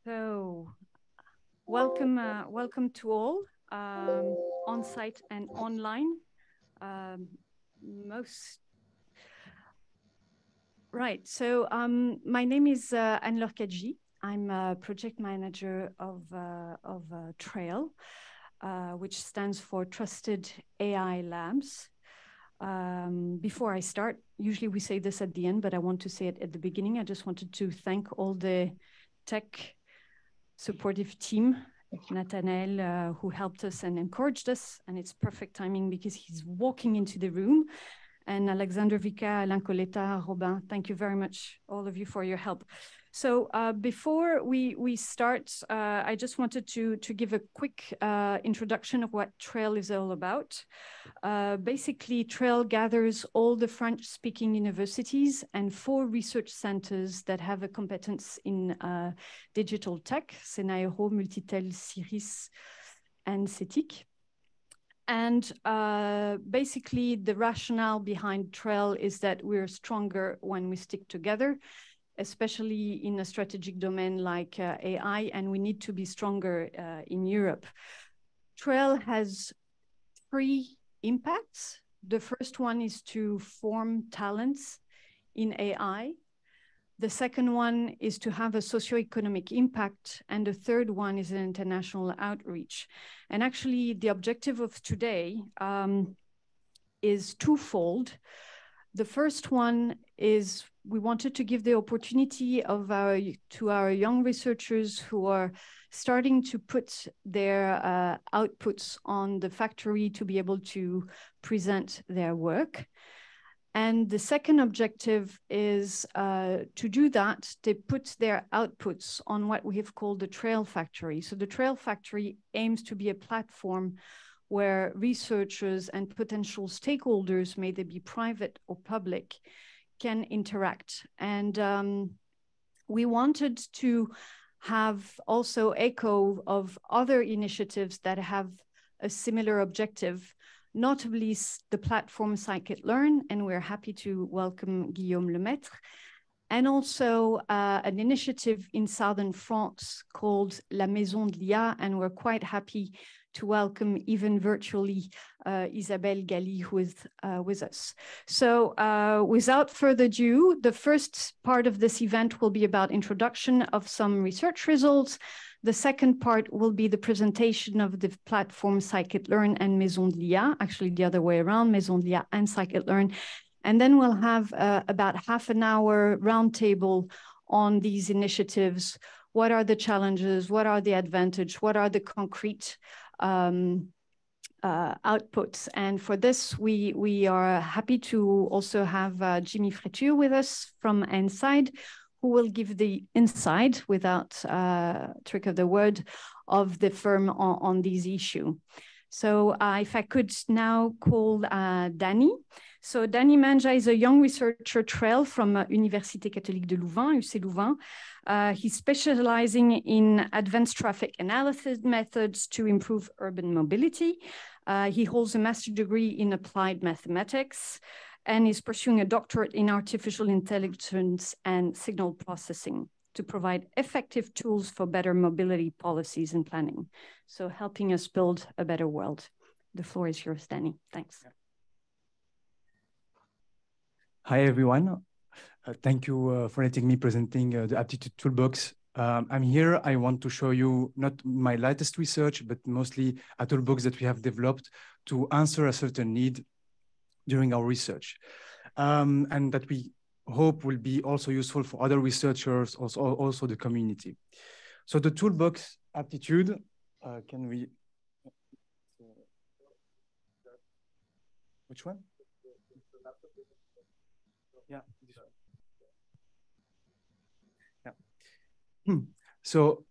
So, welcome to all, on-site and online. My name is Anne-Laure Kadji. I'm a project manager of TRAIL, which stands for Trusted AI Labs. Before I start, usually we say this at the end, but I want to say it at the beginning. I just wanted to thank all the tech supportive team, Nathanael, who helped us and encouraged us, and it's perfect timing because he's walking into the room. And Alexander Vika, Alain Coletta, Robin, thank you very much, all of you, for your help. So before we start, I just wanted to give a quick introduction of what TRAIL is all about. Basically, TRAIL gathers all the French-speaking universities and 4 research centers that have a competence in digital tech, Senaero, Multitel, Ciris, and CETIC. And basically, the rationale behind TRAIL is that we're stronger when we stick together, especially in a strategic domain like AI, and we need to be stronger in Europe. TRAIL has 3 impacts. The first one is to form talents in AI. The second one is to have a socioeconomic impact. And the third one is an international outreach. And actually, the objective of today is twofold. The first one is we wanted to give the opportunity to our young researchers who are starting to put their outputs on the factory to be able to present their work. And the second objective is to do that, they put their outputs on what we have called the TRAIL Factory. So the TRAIL Factory aims to be a platform where researchers and potential stakeholders, may they be private or public, can interact. And we wanted to have also echo of other initiatives that have a similar objective, notably the platform Scikit-Learn, and we're happy to welcome Guillaume Lemaitre, and also an initiative in southern France called La Maison de l'IA, and we're quite happy to welcome, even virtually, Isabelle Galli, who is with us. So without further ado, the first part of this event will be about introduction of some research results. The second part will be the presentation of the platform Scikit-Learn and Maison de l'IA, actually the other way around, Maison de l'IA and Scikit-Learn. And then we'll have about half an hour roundtable on these initiatives. What are the challenges? What are the advantages? What are the concrete outputs? And for this, we are happy to also have Jimmy Fréture with us from Inside, who will give the insight, without trick of the word, of the firm on this issue. So if I could now call Danny. So Danny Manja is a young researcher TRAIL from Université Catholique de Louvain, UC Louvain. He's specializing in advanced traffic analysis methods to improve urban mobility. He holds a master's degree in applied mathematics and is pursuing a doctorate in artificial intelligence and signal processing to provide effective tools for better mobility policies and planning. So helping us build a better world. The floor is yours, Danny. Thanks. Hi, everyone. Thank you for letting me presenting the Aptitude Toolbox. I'm here. I want to show you not my latest research, but mostly a toolbox that we have developed to answer a certain need during our research, and that we hope will be also useful for other researchers, also the community. So the toolbox Aptitude, can we, which one? Yeah, this one. Yeah. So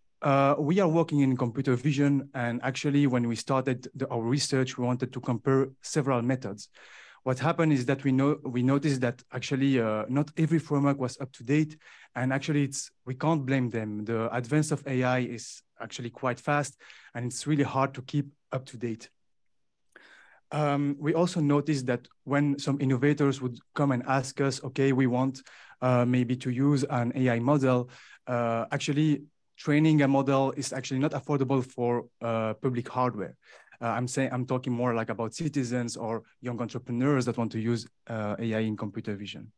we are working in computer vision, and actually when we started our research, we wanted to compare several methods. What happened is that we noticed that actually not every framework was up to date, and actually we can't blame them. The advance of AI is actually quite fast, and it's really hard to keep up to date. We also noticed that when some innovators would come and ask us, okay, we want maybe to use an AI model, actually training a model is actually not affordable for public hardware. I'm talking more like about citizens or young entrepreneurs that want to use AI in computer vision.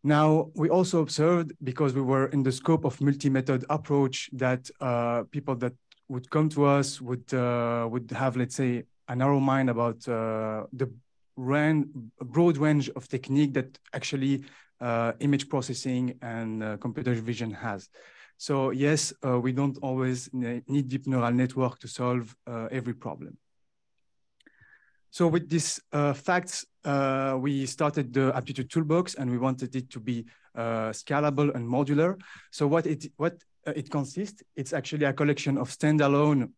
Now, we also observed, because we were in the scope of multi-method approach, that people that would come to us would have, let's say, a narrow mind about the broad range of technique that actually image processing and computer vision has. So yes, we don't always need deep neural network to solve every problem. So with these facts, we started the aptitude toolbox, and we wanted it to be scalable and modular. So what it consists, it's actually a collection of standalone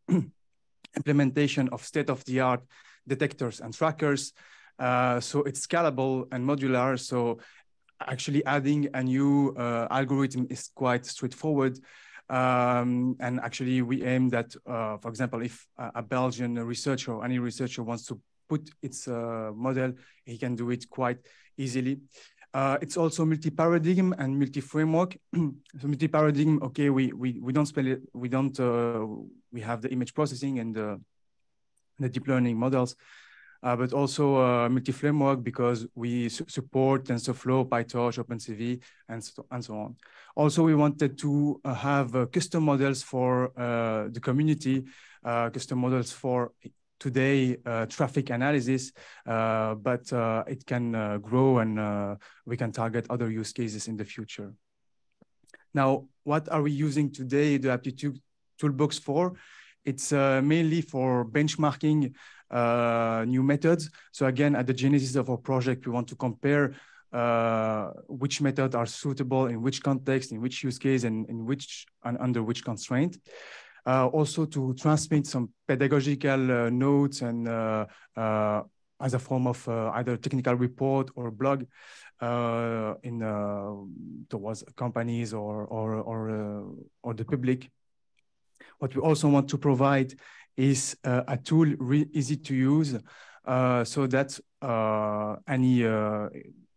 implementation of state-of-the-art detectors and trackers. So it's scalable and modular. So actually adding a new algorithm is quite straightforward. And actually we aim that, for example, if a Belgian researcher or any researcher wants to put its model, he can do it quite easily. It's also multi-paradigm and multi-framework. So multi-paradigm, okay, we don't spell it, we have the image processing and the deep learning models, but also multi-framework, because we support TensorFlow, PyTorch, OpenCV, and so on. Also, we wanted to have custom models for the community, custom models for today traffic analysis, but it can grow, and we can target other use cases in the future. Now, what are we using today the aptitude toolbox for? It's mainly for benchmarking new methods. So again, at the genesis of our project, we want to compare which methods are suitable in which context, in which use case, and under which constraint. Also to transmit some pedagogical notes and as a form of either technical report or blog towards companies or the public. What we also want to provide is a tool easy to use, so that any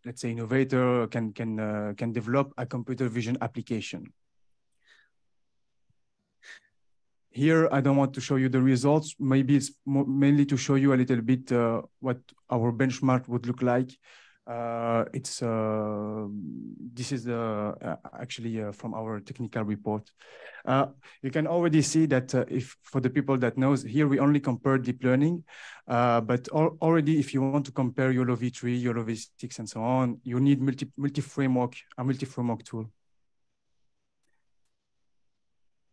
let's say innovator can develop a computer vision application. Here, I don't want to show you the results. Maybe it's mainly to show you a little bit what our benchmark would look like. This is actually from our technical report. You can already see that if for the people that knows, here we only compare deep learning, but already if you want to compare YOLO v3, YOLO v6, and so on, you need a multi-framework tool.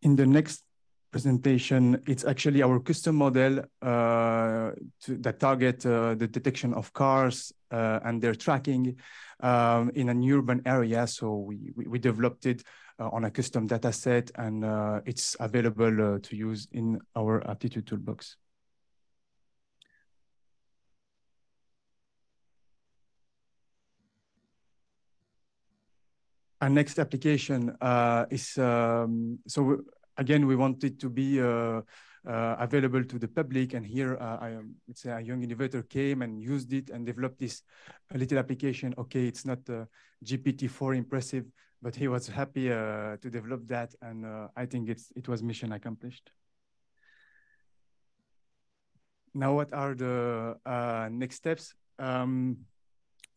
In the next presentation, it's actually our custom model that target the detection of cars and their tracking in an urban area. So we developed it on a custom data set, and it's available to use in our aptitude toolbox. Our next application is, again, we want it to be available to the public. And here, let's say a young innovator came and used it and developed this little application. Okay, it's not GPT-4 impressive, but he was happy to develop that. And I think it was mission accomplished. Now, what are the next steps?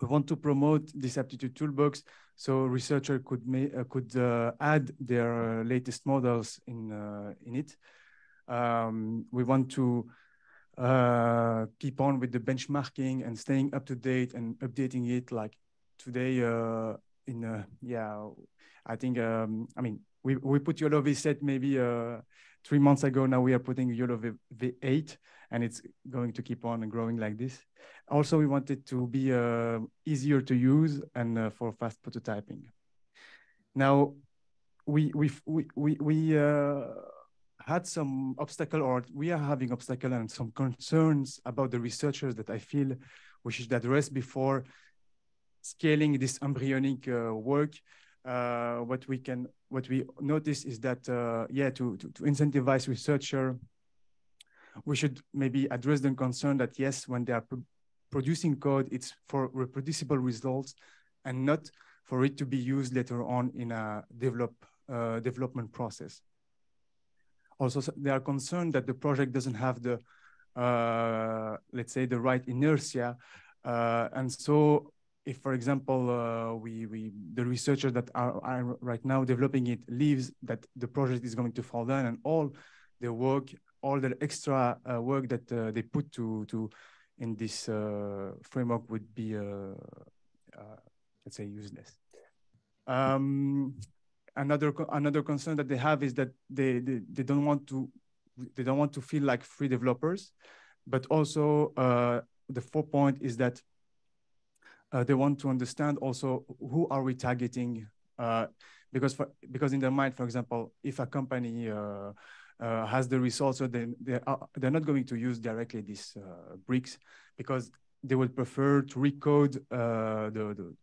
We want to promote this aptitude toolbox so researcher could add their latest models in it. We want to keep on with the benchmarking and staying up to date and updating it. Like today, I think I mean we put YOLO v7 maybe 3 months ago. Now we are putting YOLO v8, and it's going to keep on growing like this. Also, we want it to be easier to use and for fast prototyping. Now, we had some obstacle, or we are having obstacle and some concerns about the researchers that I feel we should address before scaling this embryonic work. What we notice is that to incentivize researcher, we should maybe address the concern that yes, when they are producing code, it's for reproducible results and not for it to be used later on in a developed development process. Also, they are concerned that the project doesn't have the, let's say, the right inertia. And so if, for example, the researchers that are right now developing it leaves, that the project is going to fall down, and all the work, all the extra work that they put in this framework would be, let's say, useless. Another concern that they have is that they don't want to feel like free developers, but also the 4th point is that they want to understand also who are we targeting, because in their mind, for example, if a company has the resources, then they're not going to use directly these bricks, because they would prefer to recode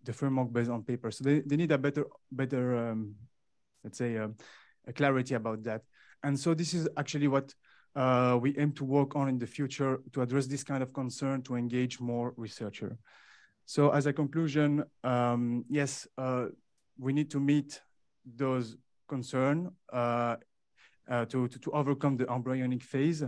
the framework based on paper. So they need a better let's say, a clarity about that. And so this is actually what we aim to work on in the future, to address this kind of concern, to engage more researchers. So as a conclusion, yes, we need to meet those concerns to overcome the embryonic phase.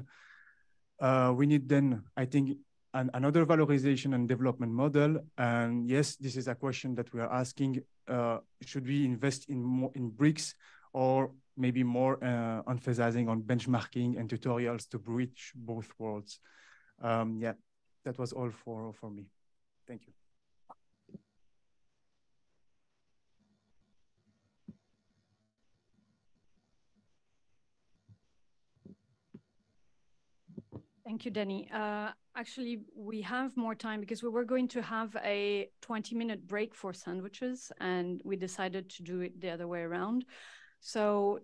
We need then, I think, another valorization and development model. And yes, this is a question that we are asking. Should we invest in bricks, or maybe more emphasizing on benchmarking and tutorials to bridge both worlds? Yeah, that was all for me. Thank you. Thank you, Danny. Actually, we have more time because we were going to have a 20-minute break for sandwiches, and we decided to do it the other way around. So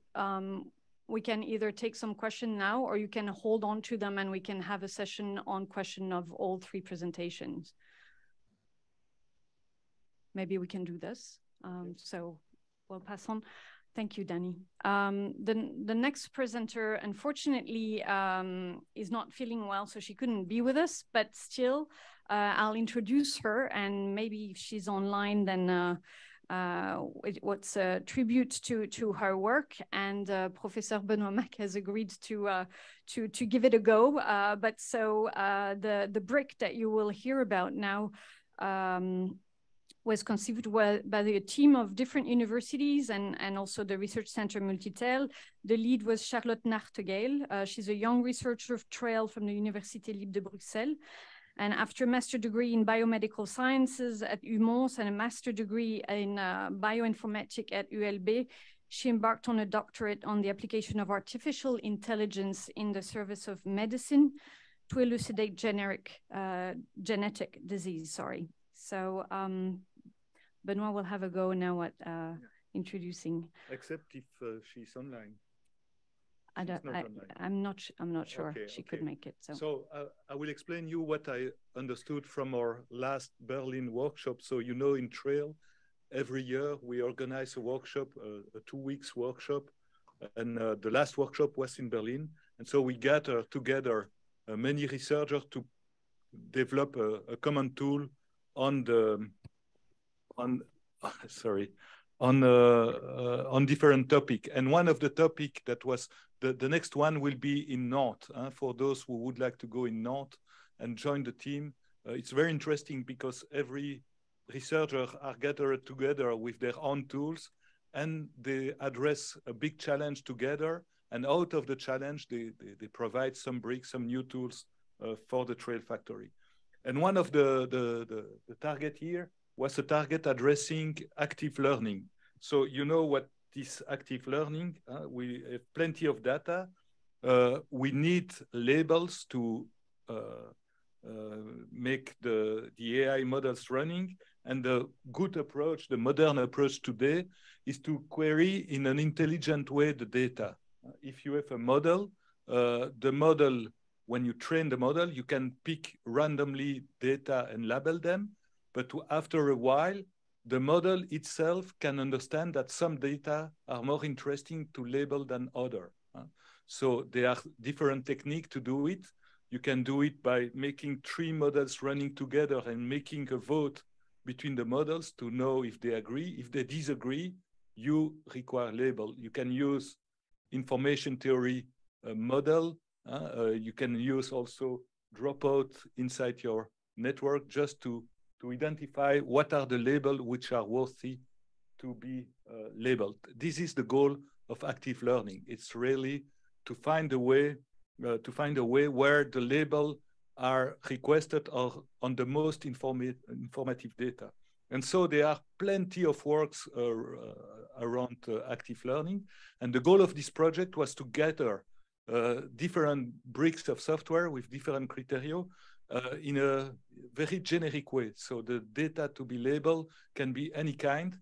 we can either take some question now, or you can hold on to them and we can have a session on question of all 3 presentations. Maybe we can do this. So we'll pass on. Thank you, Danny. The next presenter, unfortunately, is not feeling well, so she couldn't be with us, but still, I'll introduce her, and maybe if she's online, then what's a tribute to her work, and Professor Benoît Mac has agreed to give it a go. But so the brick that you will hear about now was conceived by a team of different universities and also the research center Multitel. The lead was Charlotte Nartegail. She's a young researcher of trail from the Université Libre de Bruxelles. And after a master's degree in biomedical sciences at UMons and a master's degree in bioinformatics at ULB, she embarked on a doctorate on the application of artificial intelligence in the service of medicine to elucidate genetic disease, So Benoît will have a go now at introducing. Except if she's online. I'm not sure. Okay, she could make it. So I will explain you what I understood from our last Berlin workshop. So you know, in Trail, every year we organize a workshop, a 2 weeks workshop, and the last workshop was in Berlin. And so we gather together many researchers to develop a common tool on different topic. And one of the topic that was the next one will be in Nantes, for those who would like to go in Nantes and join the team. It's very interesting because every researcher are gathered together with their own tools, and they address a big challenge together. And out of the challenge, they provide some bricks, some new tools for the Trail Factory. And one of the target here was a target addressing active learning. So you know what is active learning? We have plenty of data. We need labels to make the AI models running. And the good approach, the modern approach today, is to query in an intelligent way the data. If you have a model, the model, when you train the model, you can pick randomly data and label them. But after a while, the model itself can understand that some data are more interesting to label than other. So there are different techniques to do it. You can do it by making 3 models running together and making a vote between the models to know if they agree. If they disagree, you require label. You can use information theory model. You can use also dropout inside your network just to identify what are the labels which are worthy to be labeled. This is the goal of active learning. It's really to find a way where the label are requested or on the most informative data. And so there are plenty of works around active learning. And the goal of this project was to gather different bricks of software with different criteria in a very generic way. So the data to be labeled can be any kind,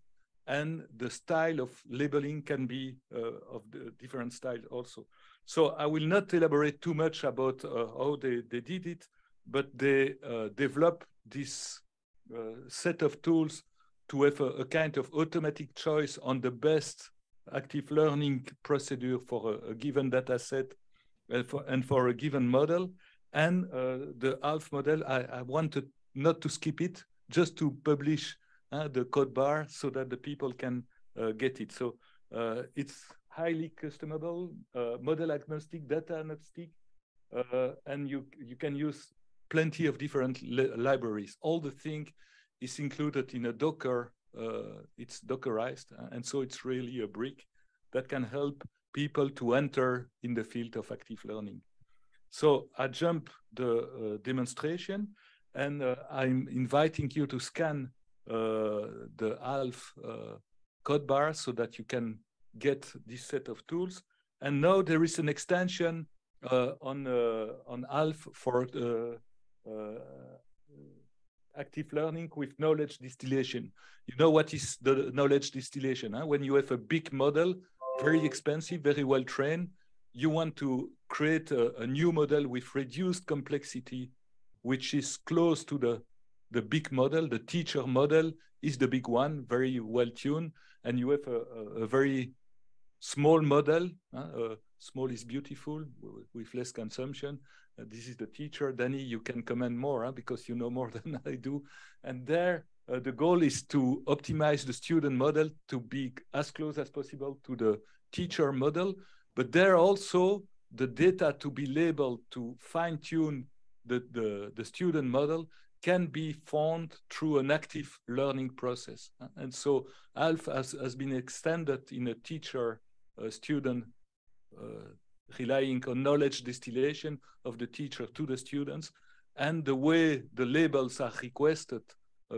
and the style of labeling can be of the different styles also. So I will not elaborate too much about how they did it, but they developed this set of tools to have a kind of automatic choice on the best active learning procedure for a given data set and for a given model. And the ALF model, I wanted not to skip it, just to publish the code bar so that the people can get it. So it's highly customizable, model agnostic, data agnostic, and you can use plenty of different libraries. All the thing is included in a Docker. It's Dockerized, and so it's really a brick that can help people to enter in the field of active learning. So I jump the demonstration, and I'm inviting you to scan the ALF code bar so that you can get this set of tools. And now there is an extension on ALF for active learning with knowledge distillation. You know what is the knowledge distillation? Huh? When you have a big model, very expensive, very well trained, you want to create a new model with reduced complexity, which is close to the big model. The teacher model is the big one, very well tuned, and you have a very small model. Small is beautiful with less consumption. This is the teacher. Danny, you can comment more because you know more than I do. And there, the goal is to optimize the student model to be as close as possible to the teacher model. But there also, the data to be labeled to fine-tune the student model can be found through an active learning process. And so ALF has been extended in a teacher-student relying on knowledge distillation of the teacher to the students. And the way the labels are requested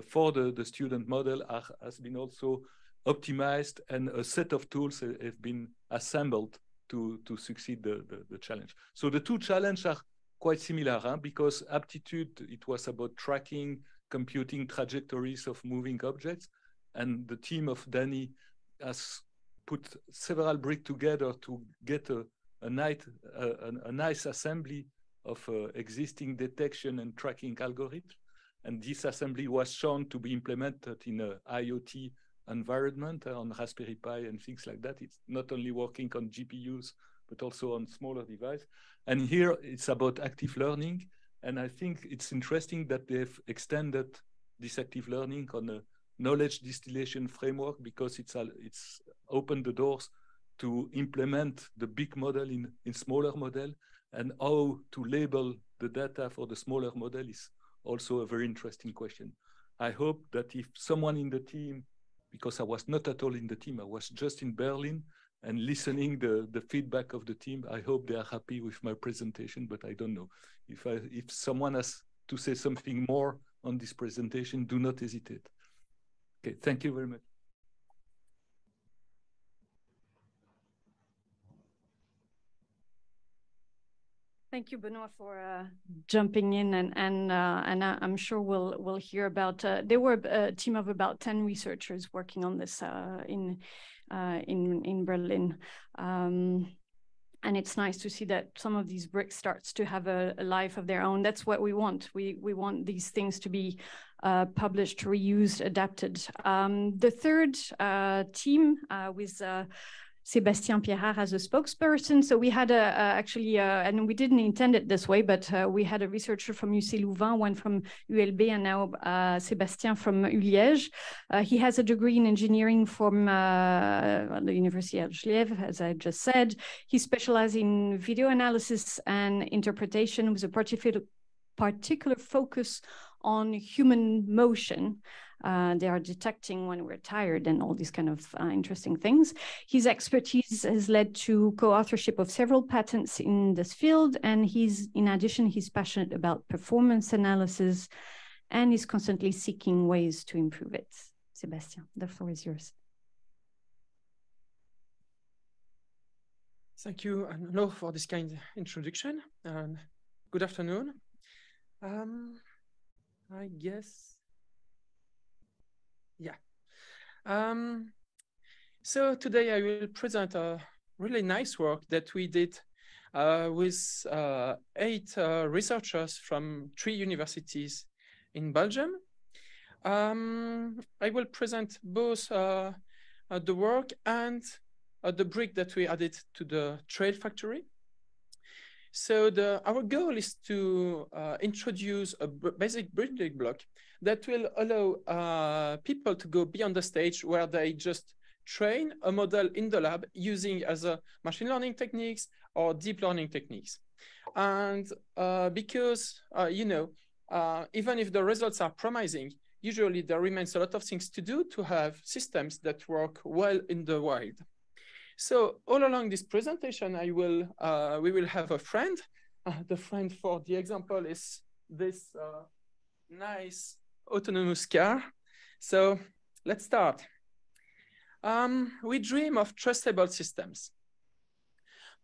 for the student model has been also optimized, and a set of tools have been assembled to succeed the challenge. So the two challenges are quite similar, because aptitude, it was about tracking, computing trajectories of moving objects. And the team of Danny has put several bricks together to get a nice assembly of existing detection and tracking algorithms. And this assembly was shown to be implemented in an IoT environment on Raspberry Pi and things like that. It's not only working on GPUs, but also on smaller devices. And here it's about active learning. And I think it's interesting that they've extended this active learning on a knowledge distillation framework, because it's opened the doors to implement the big model in smaller model, and how to label the data for the smaller model is also a very interesting question. I hope that if someone in the team, because I was not at all in the team, I was just in Berlin and listening the feedback of the team, I hope they are happy with my presentation, but I don't know. If someone has to say something more on this presentation, do not hesitate. Okay, thank you very much. Thank you, Benoit, for jumping in, and I'm sure we'll hear about. There were a team of about 10 researchers working on this in Berlin, and it's nice to see that some of these bricks starts to have a life of their own. That's what we want. We want these things to be published, reused, adapted. The third team with Sébastien Pierrat as a spokesperson. So we had actually, and we didn't intend it this way, but we had a researcher from UC Louvain, one from ULB, and now Sébastien from Liège. He has a degree in engineering from the University of Liège, as I just said. He specialized in video analysis and interpretation with a particular focus on human motion. They are detecting when we're tired and all these kind of interesting things. His expertise has led to co-authorship of several patents in this field. And in addition, he's passionate about performance analysis and is constantly seeking ways to improve it. Sébastien, the floor is yours. Thank you, Anno, for this kind of introduction. And good afternoon. I guess, yeah. So today I will present a really nice work that we did with 8 researchers from 3 universities in Belgium. I will present both the work and the brick that we added to the Trail Factory. So our goal is to introduce a basic building block that will allow people to go beyond the stage where they just train a model in the lab using as a machine learning techniques or deep learning techniques. And because, even if the results are promising, usually there remains a lot of things to do to have systems that work well in the wild. So all along this presentation, we will have a friend. The friend for the example is this nice autonomous car. So let's start. We dream of trustable systems.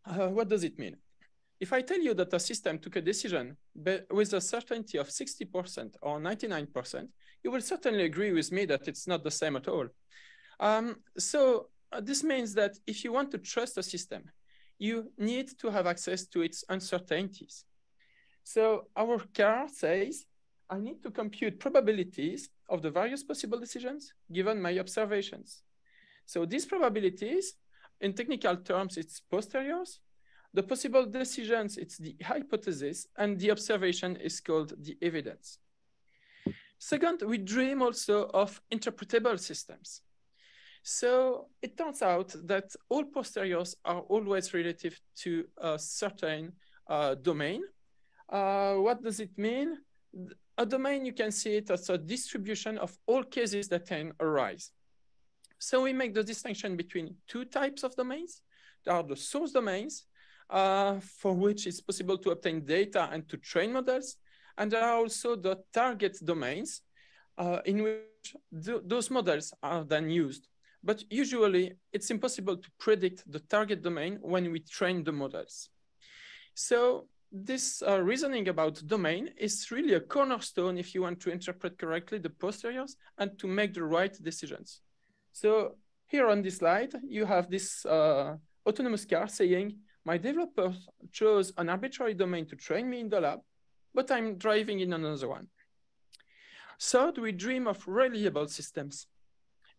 What does it mean? If I tell you that a system took a decision with a certainty of 60% or 99%, you will certainly agree with me that it's not the same at all. This means that if you want to trust a system, you need to have access to its uncertainties. So our car says, I need to compute probabilities of the various possible decisions given my observations. So these probabilities, in technical terms, it's posteriors. The possible decisions, it's the hypothesis, and the observation is called the evidence. Second, we dream also of interpretable systems. So it turns out that all posteriors are always relative to a certain domain. What does it mean? A domain, you can see it as a distribution of all cases that can arise. So we make the distinction between 2 types of domains. There are the source domains, for which it's possible to obtain data and to train models. And there are also the target domains, in which those models are then used. But usually, it's impossible to predict the target domain when we train the models. So this reasoning about domain is really a cornerstone if you want to interpret correctly the posteriors and to make the right decisions. So here on this slide, you have this autonomous car saying, my developer chose an arbitrary domain to train me in the lab, but I'm driving in another one. Third, we dream of reliable systems.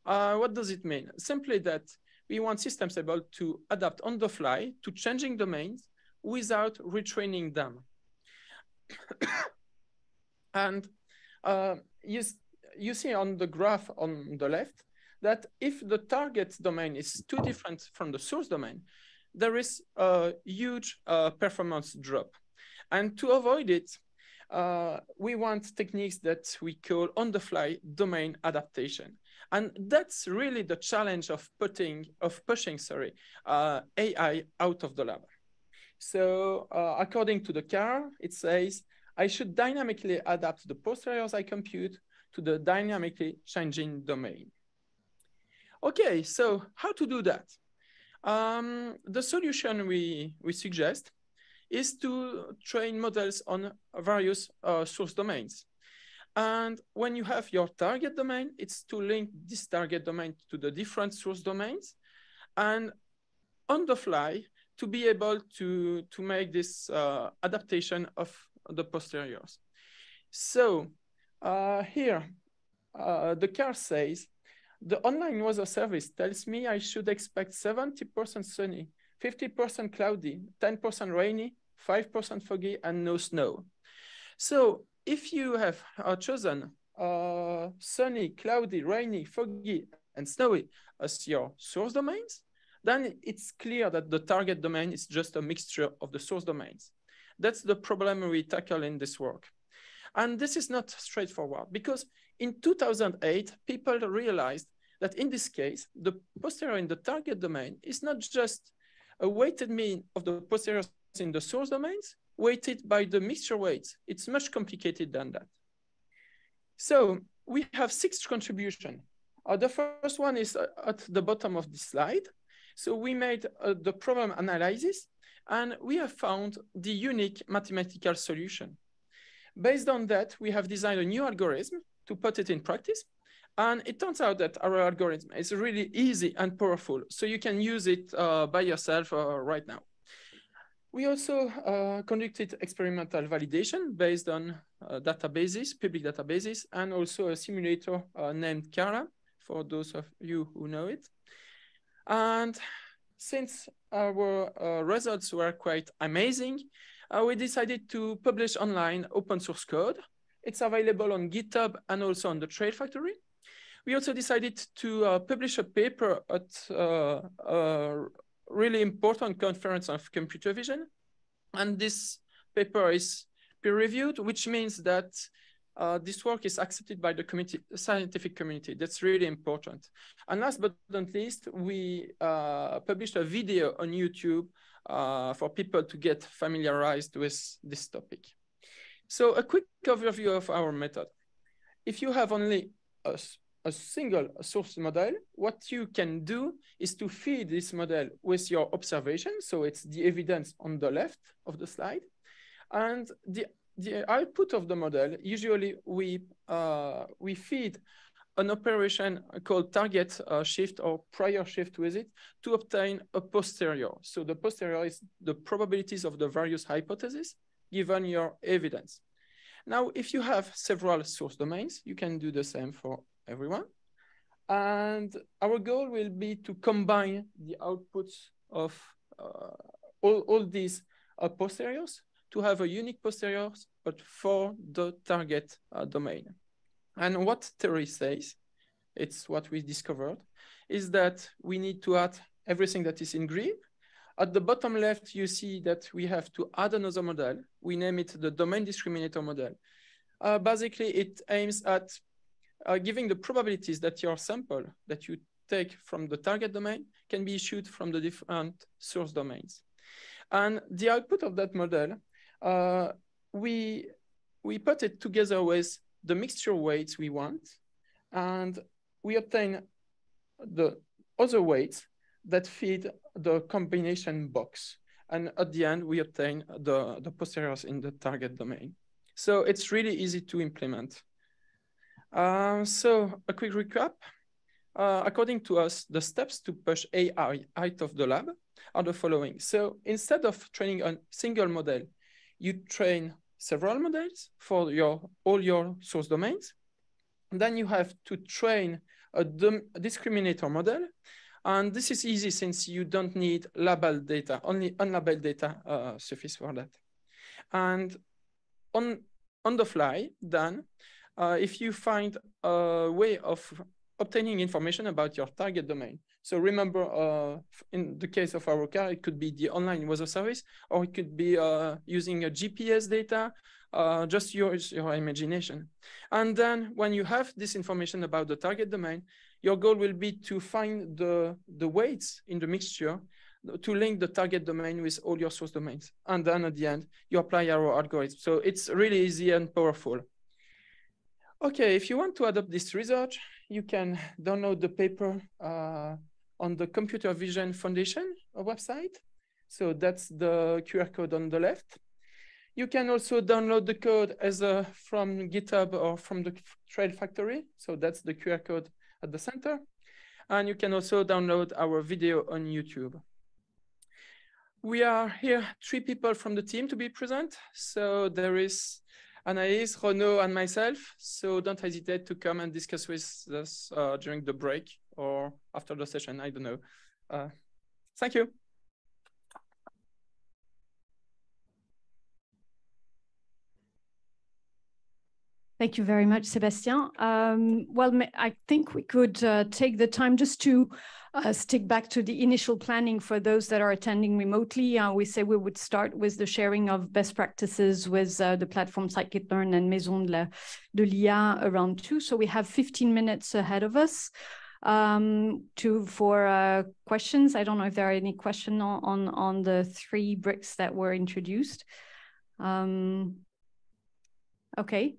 What does it mean? Simply that we want systems able to adapt on the fly to changing domains without retraining them. And you see on the graph on the left that if the target domain is too different from the source domain, there is a huge performance drop. And to avoid it, we want techniques that we call on-the-fly domain adaptation. And that's really the challenge of pushing AI out of the lab. So according to the car, it says, I should dynamically adapt the posteriors I compute to the dynamically changing domain. Okay, so how to do that? The solution we suggest is to train models on various source domains. And when you have your target domain, it's to link this target domain to the different source domains. And on the fly, to be able to make this adaptation of the posteriors. So here, the car says, The online weather service tells me I should expect 70% sunny, 50% cloudy, 10% rainy, 5% foggy, and no snow. So if you have chosen sunny, cloudy, rainy, foggy, and snowy as your source domains, then it's clear that the target domain is just a mixture of the source domains. That's the problem we tackle in this work. And this is not straightforward because in 2008, people realized that in this case, the posterior in the target domain is not just a weighted mean of the posteriors in the source domains, weighted by the mixture weights. It's much complicated than that. So we have 6 contributions. The first one is at the bottom of this slide. So we made the problem analysis, and we have found the unique mathematical solution. Based on that, we have designed a new algorithm to put it in practice. And it turns out that our algorithm is really easy and powerful. So you can use it by yourself right now. We also conducted experimental validation based on databases, public databases, and also a simulator named Cara, for those of you who know it. And since our results were quite amazing, we decided to publish online open source code. It's available on GitHub and also on the Trail Factory. We also decided to publish a paper at a really important conference of computer vision. And this paper is peer-reviewed, which means that this work is accepted by the scientific community. That's really important. And last but not least, we published a video on YouTube for people to get familiarized with this topic. So a quick overview of our method. If you have only a single source model, what you can do is to feed this model with your observation. So it's the evidence on the left of the slide. And the output of the model, usually we feed an operation called target shift or prior shift with it to obtain a posterior. So the posterior is the probabilities of the various hypotheses given your evidence. Now, if you have several source domains, you can do the same for everyone. And our goal will be to combine the outputs of all these posteriors to have a unique posteriors, but for the target domain. And what theory says, it's what we discovered, is that we need to add everything that is in green. At the bottom left, you see that we have to add another model. We name it the domain discriminator model. Basically, it aims at giving the probabilities that your sample that you take from the target domain can be issued from the different source domains. And the output of that model, we put it together with the mixture weights we want, and we obtain the other weights that feed the combination box. And at the end, we obtain the posteriors in the target domain. So it's really easy to implement. So a quick recap. According to us, the steps to push AI out of the lab are the following. So instead of training a single model, you train several models for all your source domains. And then you have to train a discriminator model. And this is easy since you don't need labeled data, only unlabeled data suffice for that. And on the fly, then, if you find a way of obtaining information about your target domain. So remember, in the case of our car, it could be the online weather service, or it could be using a GPS data, just use your imagination. And then when you have this information about the target domain, your goal will be to find the weights in the mixture to link the target domain with all your source domains. And then at the end, you apply our algorithm. So it's really easy and powerful. Okay, if you want to adopt this research, you can download the paper on the Computer Vision Foundation website. So that's the QR code on the left. You can also download the code from GitHub or from the Trail Factory. So that's the QR code at the center. And you can also download our video on YouTube. We are here 3 people from the team to be present. So there is Anaïs, Renaud, and myself. So don't hesitate to come and discuss with us during the break or after the session. I don't know. Thank you. Thank you very much, Sébastien. Well, I think we could take the time just to stick back to the initial planning for those that are attending remotely. We say we would start with the sharing of best practices with the platform Scikit-Learn and Maison de l'IA around 2. So we have 15 minutes ahead of us for questions. I don't know if there are any questions on the 3 bricks that were introduced. Okay. Okay.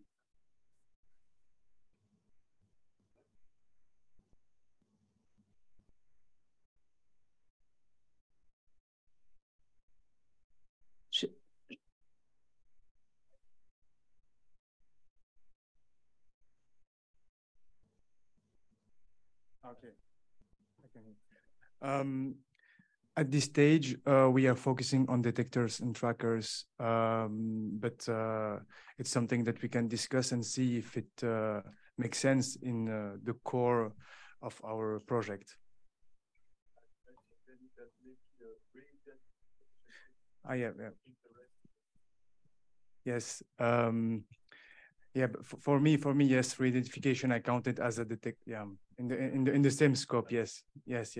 At this stage, we are focusing on detectors and trackers, but it's something that we can discuss and see if it makes sense in the core of our project. Yeah. Yes. Yeah, but for me, yes, re-identification I counted as a detect. Yeah, in the same scope. Yes. Yes.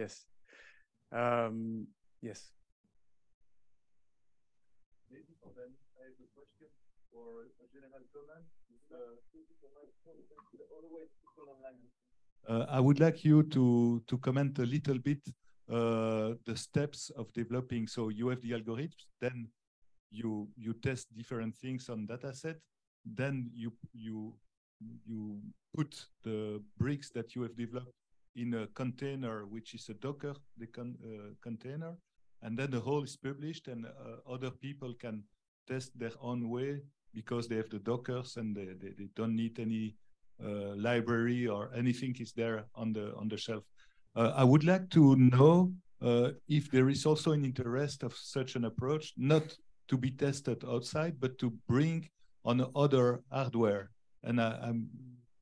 Maybe for them, I have a question or a general comment. I would like you to comment a little bit the steps of developing. So you have the algorithms, then you test different things on data set, then you put the bricks that you have developed in a container, which is a Docker container, and then the whole is published, and other people can test their own way because they have the Dockers and they don't need any library or anything is there on the shelf. I would like to know if there is also an interest of such an approach, not to be tested outside, but to bring on other hardware. And I'm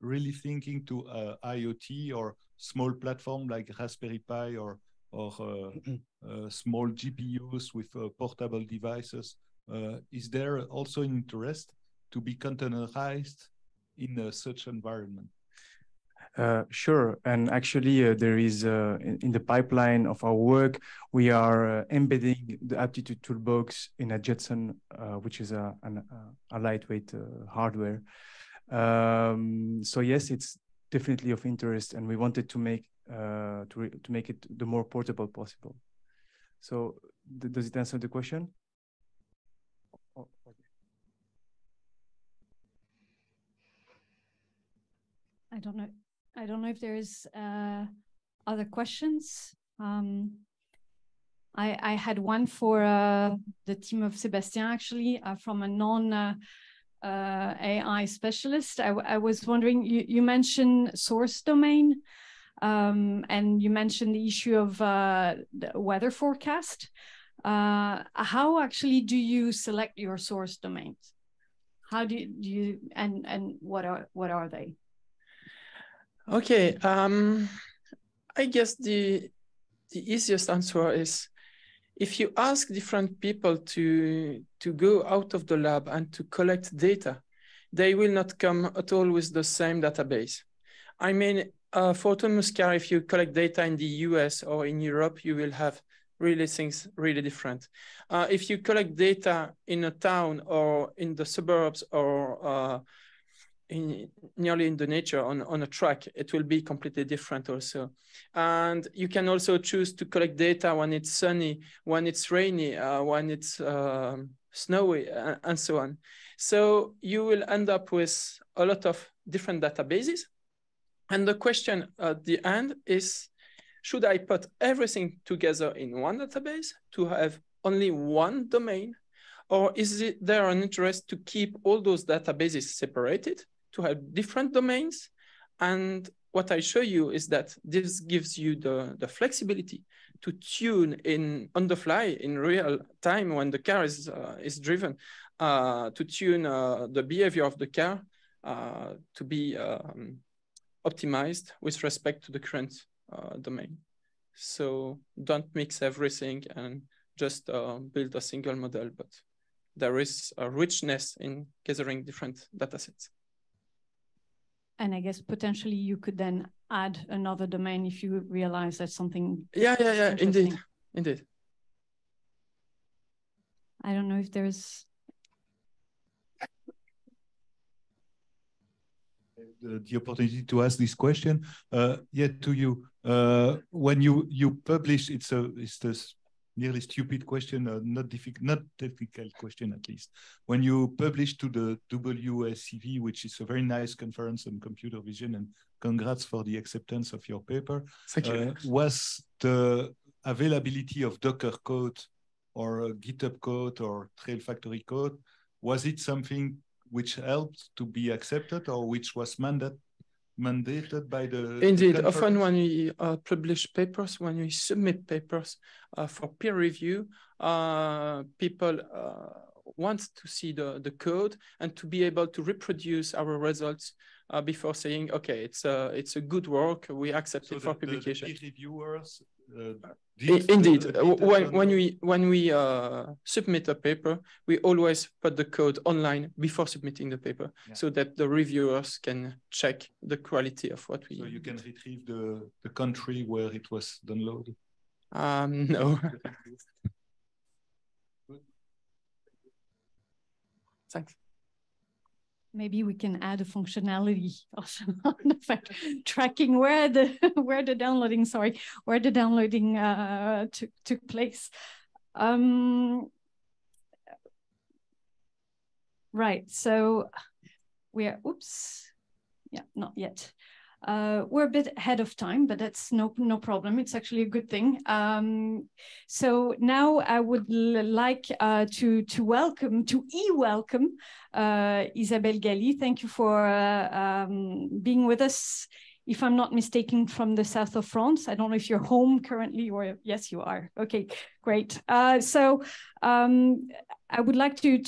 really thinking to IoT or small platform like Raspberry Pi or small GPUs with portable devices. Is there also an interest to be containerized in such environment? Sure, and actually there is in the pipeline of our work, we are embedding the aptitude toolbox in a Jetson, which is a lightweight hardware. So yes, it's definitely of interest, and we wanted to make it the more portable possible. So does it answer the question? Oh, okay. I don't know if there is other questions. I had one for the team of Sébastien, actually, from a non-AI specialist. I was wondering, you mentioned source domain, and you mentioned the issue of the weather forecast. How actually do you select your source domains? How do you and what are they? Okay, I guess the easiest answer is if you ask different people to go out of the lab and to collect data, they will not come at all with the same database. I mean, for autonomous car, if you collect data in the US or in Europe, you will have really things really different. If you collect data in a town or in the suburbs or nearly in the nature on a track, it will be completely different also. And you can also choose to collect data when it's sunny, when it's rainy, when it's snowy, and so on. So you will end up with a lot of different databases. And the question at the end is, should I put everything together in one database to have only one domain? Or is there an interest to keep all those databases separated, to have different domains? And what I show you is that this gives you the flexibility to tune in on the fly in real time when the car is driven to tune the behavior of the car to be optimized with respect to the current domain. So don't mix everything and just build a single model, but there is a richness in gathering different data sets. And I guess potentially you could then add another domain if you realize that's something. Yeah, indeed. I don't know if there's. The opportunity to ask this question. Yeah, to you. When you publish, it's this nearly stupid question, not technical question at least. When you publish to the WSCV, which is a very nice conference on computer vision, and congrats for the acceptance of your paper. Thank you. Was the availability of Docker code or GitHub code or Trail Factory code, was it something which helped to be accepted or which was mandated by the Indeed, conference? often when we publish papers, when we submit papers for peer review, people want to see the code and to be able to reproduce our results before saying, okay, it's a good work, we accept it for publication. The peer reviewers indeed, when we submit a paper, we always put the code online before submitting the paper, so that the reviewers can check the quality of what we. So you can retrieve the country where it was downloaded. No. Thanks. Maybe we can add a functionality also on the fact tracking where the downloading took place. Right. So not yet. We're a bit ahead of time, but that's no problem. It's actually a good thing. So now I would like to welcome Isabelle Galli. Thank you for being with us. If I'm not mistaken, from the south of France. I don't know if you're home currently, or yes, you are. Okay, great. So I would like to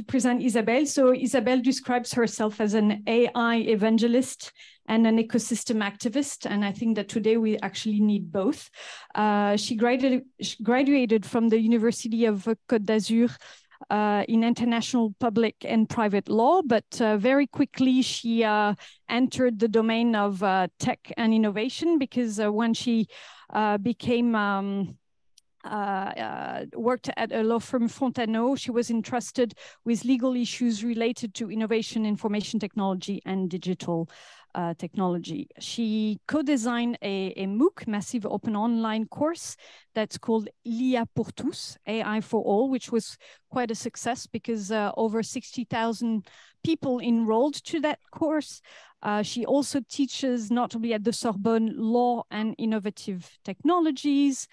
present Isabelle. So Isabelle describes herself as an AI evangelist and an ecosystem activist, and I think that today we actually need both. She graduated from the University of Côte d'Azur in international public and private law, but very quickly she entered the domain of tech and innovation, because when she worked at a law firm, Fontano, she was entrusted with legal issues related to innovation, information technology, and digital technology. She co-designed a MOOC, massive open online course, that's called l'IA pour tous, AI for all, which was quite a success because over 60,000 people enrolled to that course. She also teaches notably at the Sorbonne Law and Innovative Technologies.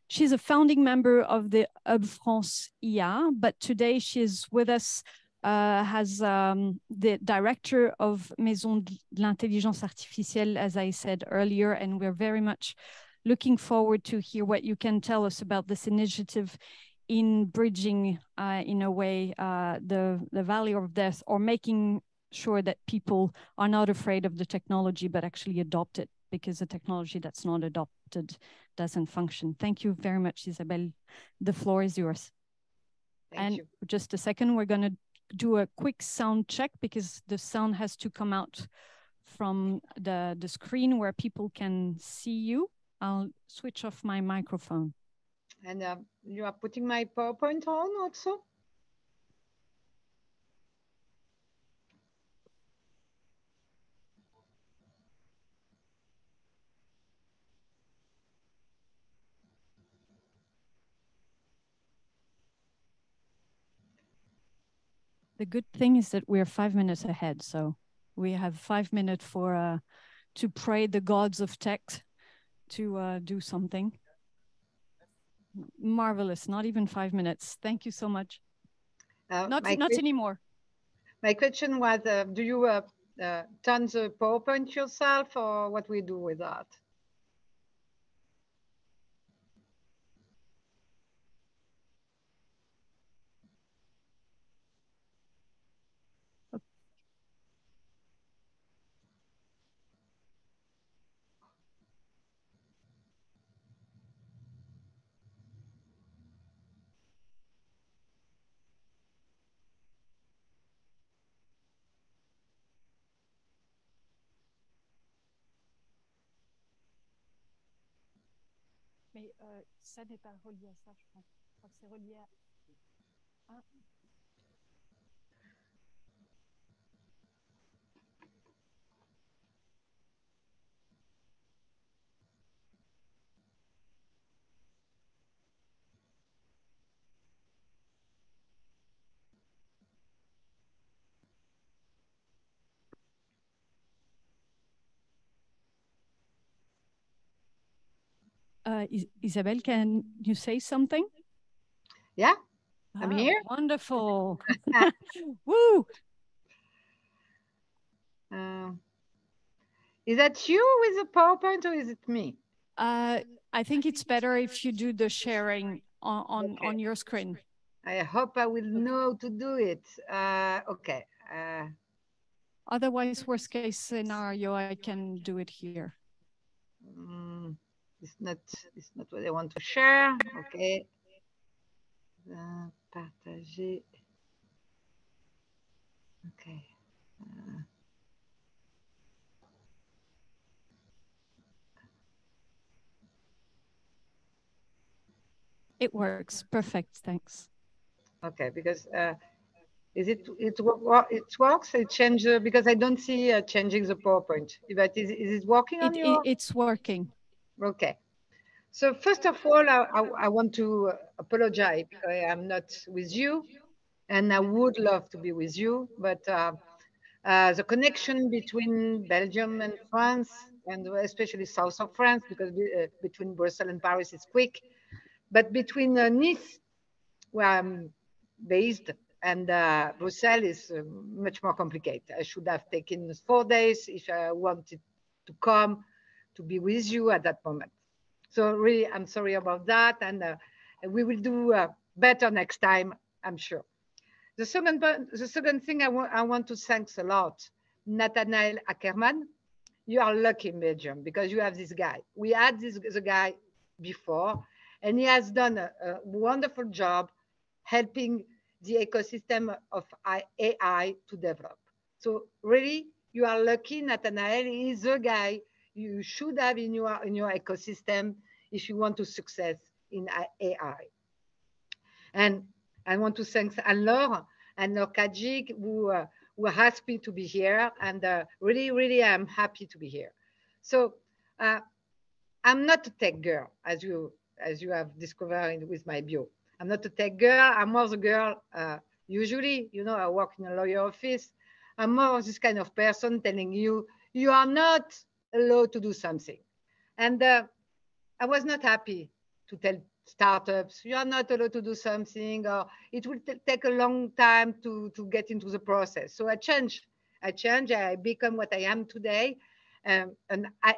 She's a founding member of the Hub France IA, but today she's with us as the director of Maison de l'Intelligence Artificielle, as I said earlier, and we're very much looking forward to hear what you can tell us about this initiative in bridging, in a way, the Valey of Death, or making sure that people are not afraid of the technology, but actually adopt it, because the technology that's not adopted doesn't function. Thank you very much, Isabelle. The floor is yours. Thank you. Just a second, we're going to do a quick sound check, because the sound has to come out from the screen where people can see you. I'll switch off my microphone. And you are putting my PowerPoint on also? The good thing is that we're 5 minutes ahead, so we have 5 minutes for to pray the gods of tech to do something. Marvelous, not even 5 minutes. Thank you so much. Not anymore. My question was, do you turn the PowerPoint yourself, or what we do with that? Mais ça n'est pas relié à ça, je crois. Je crois que c'est relié à... Hein? Isabelle, can you say something? Yeah, I'm here. Wonderful. Woo! Is that you with the PowerPoint or is it me? I think it's better if you do the sharing on your screen. I hope I will know to do it. Okay. Otherwise, worst case scenario, I can do it here. It's not what I want to share. Okay. Partager. Okay. It works. Perfect. Thanks. Okay, because it works? It changes because I don't see changing the PowerPoint. But is it working on your? It's working. Okay. So first of all, I want to apologize because I am not with you, and I would love to be with you, but the connection between Belgium and France, and especially south of France, because between Brussels and Paris is quick, but between Nice, where I'm based, and Brussels is much more complicated. I should have taken 4 days if I wanted to come to be with you at that moment. So really, I'm sorry about that, and we will do better next time, I'm sure. The second thing I want to thank a lot, Nathanael Ackerman. You are lucky in Belgium because you have this guy. We had the guy before, and he has done a wonderful job helping the ecosystem of AI to develop. So really, you are lucky. Nathanael is the guy you should have in your ecosystem if you want to success in AI. And I want to thank Anne-Laure Kajik, who asked me to be here. And really, I'm happy to be here. So I'm not a tech girl, as you have discovered with my bio. I'm not a tech girl. I'm more the girl, usually, I work in a lawyer office. I'm more this kind of person telling you, you are not allowed to do something. And I was not happy to tell startups, you are not allowed to do something, or it will take a long time to get into the process. So I changed. I become what I am today, an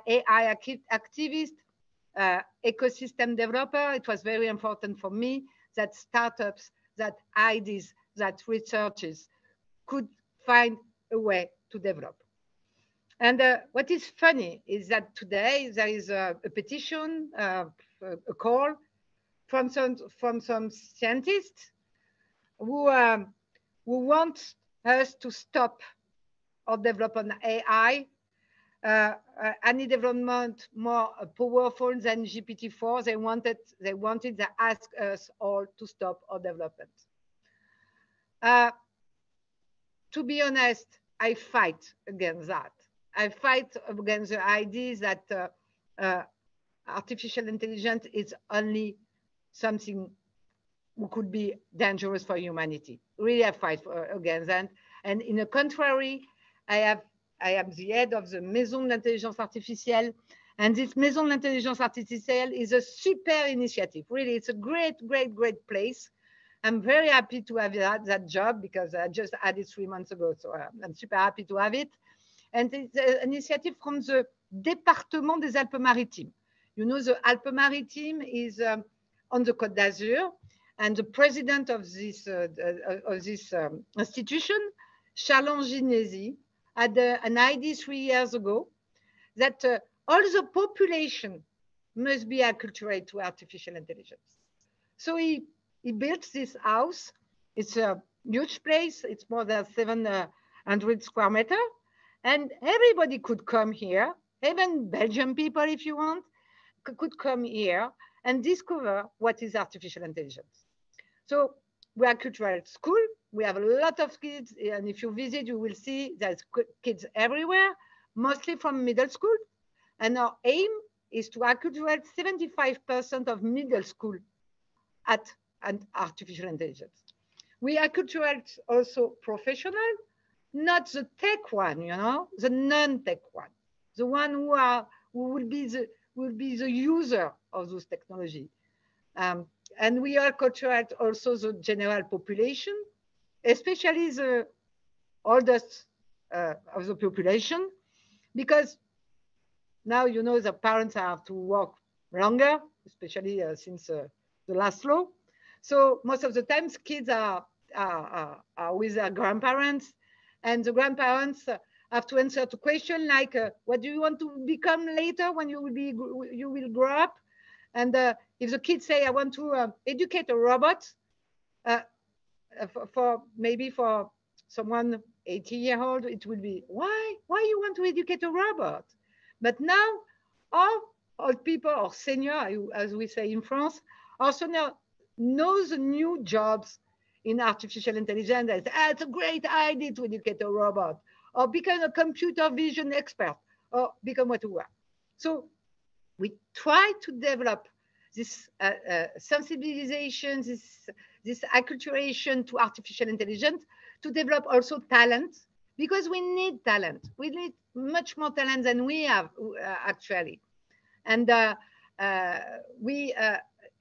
AI activist, ecosystem developer. It was very important for me that startups, that ideas, that researchers could find a way to develop. And what is funny is that today there is a petition, a call from some scientists who want us to stop or develop an AI, any development more powerful than GPT-4. They wanted to ask us all to stop our development. To be honest, I fight against that. I fight against the idea that artificial intelligence is only something who could be dangerous for humanity. Really, I fight against that. And in the contrary, I am the head of the Maison d'Intelligence Artificielle. And this Maison d'Intelligence Artificielle is a super initiative. Really, it's a great place. I'm very happy to have that job because I just had it 3 months ago. So I'm super happy to have it. And it's an initiative from the Département des Alpes-Maritimes. You know, the Alpes-Maritimes is on the Côte d'Azur, and the president of this institution, Charles Ginesi, had an idea 3 years ago that all the population must be acculturated to artificial intelligence. So he built this house. It's a huge place. It's more than 700 square meters. And everybody could come here, even Belgian people, if you want, could come here and discover what is artificial intelligence. So we are cultural school. We have a lot of kids, and if you visit, you will see there's kids everywhere, mostly from middle school. And our aim is to acculturate 75% of middle school at an artificial intelligence. We acculturate also professional, not the tech one, you know, the non-tech one, the one who will be the user of those technology. And we acculturate also the general population, especially the oldest of the population, because now, you know, the parents have to work longer, especially since the last law. So most of the times kids are with their grandparents, and the grandparents have to answer to questions like, what do you want to become later when you will grow up? And if the kids say, I want to educate a robot, for someone 80-year-old, it will be, why you want to educate a robot? But now, all old people or senior, as we say in France, also now know the new jobs in artificial intelligence. It's a great idea to educate a robot, or become a computer vision expert, or become what you are. So we try to develop this sensibilization, this acculturation to artificial intelligence, to develop also talent, because we need talent. We need much more talent than we have actually. And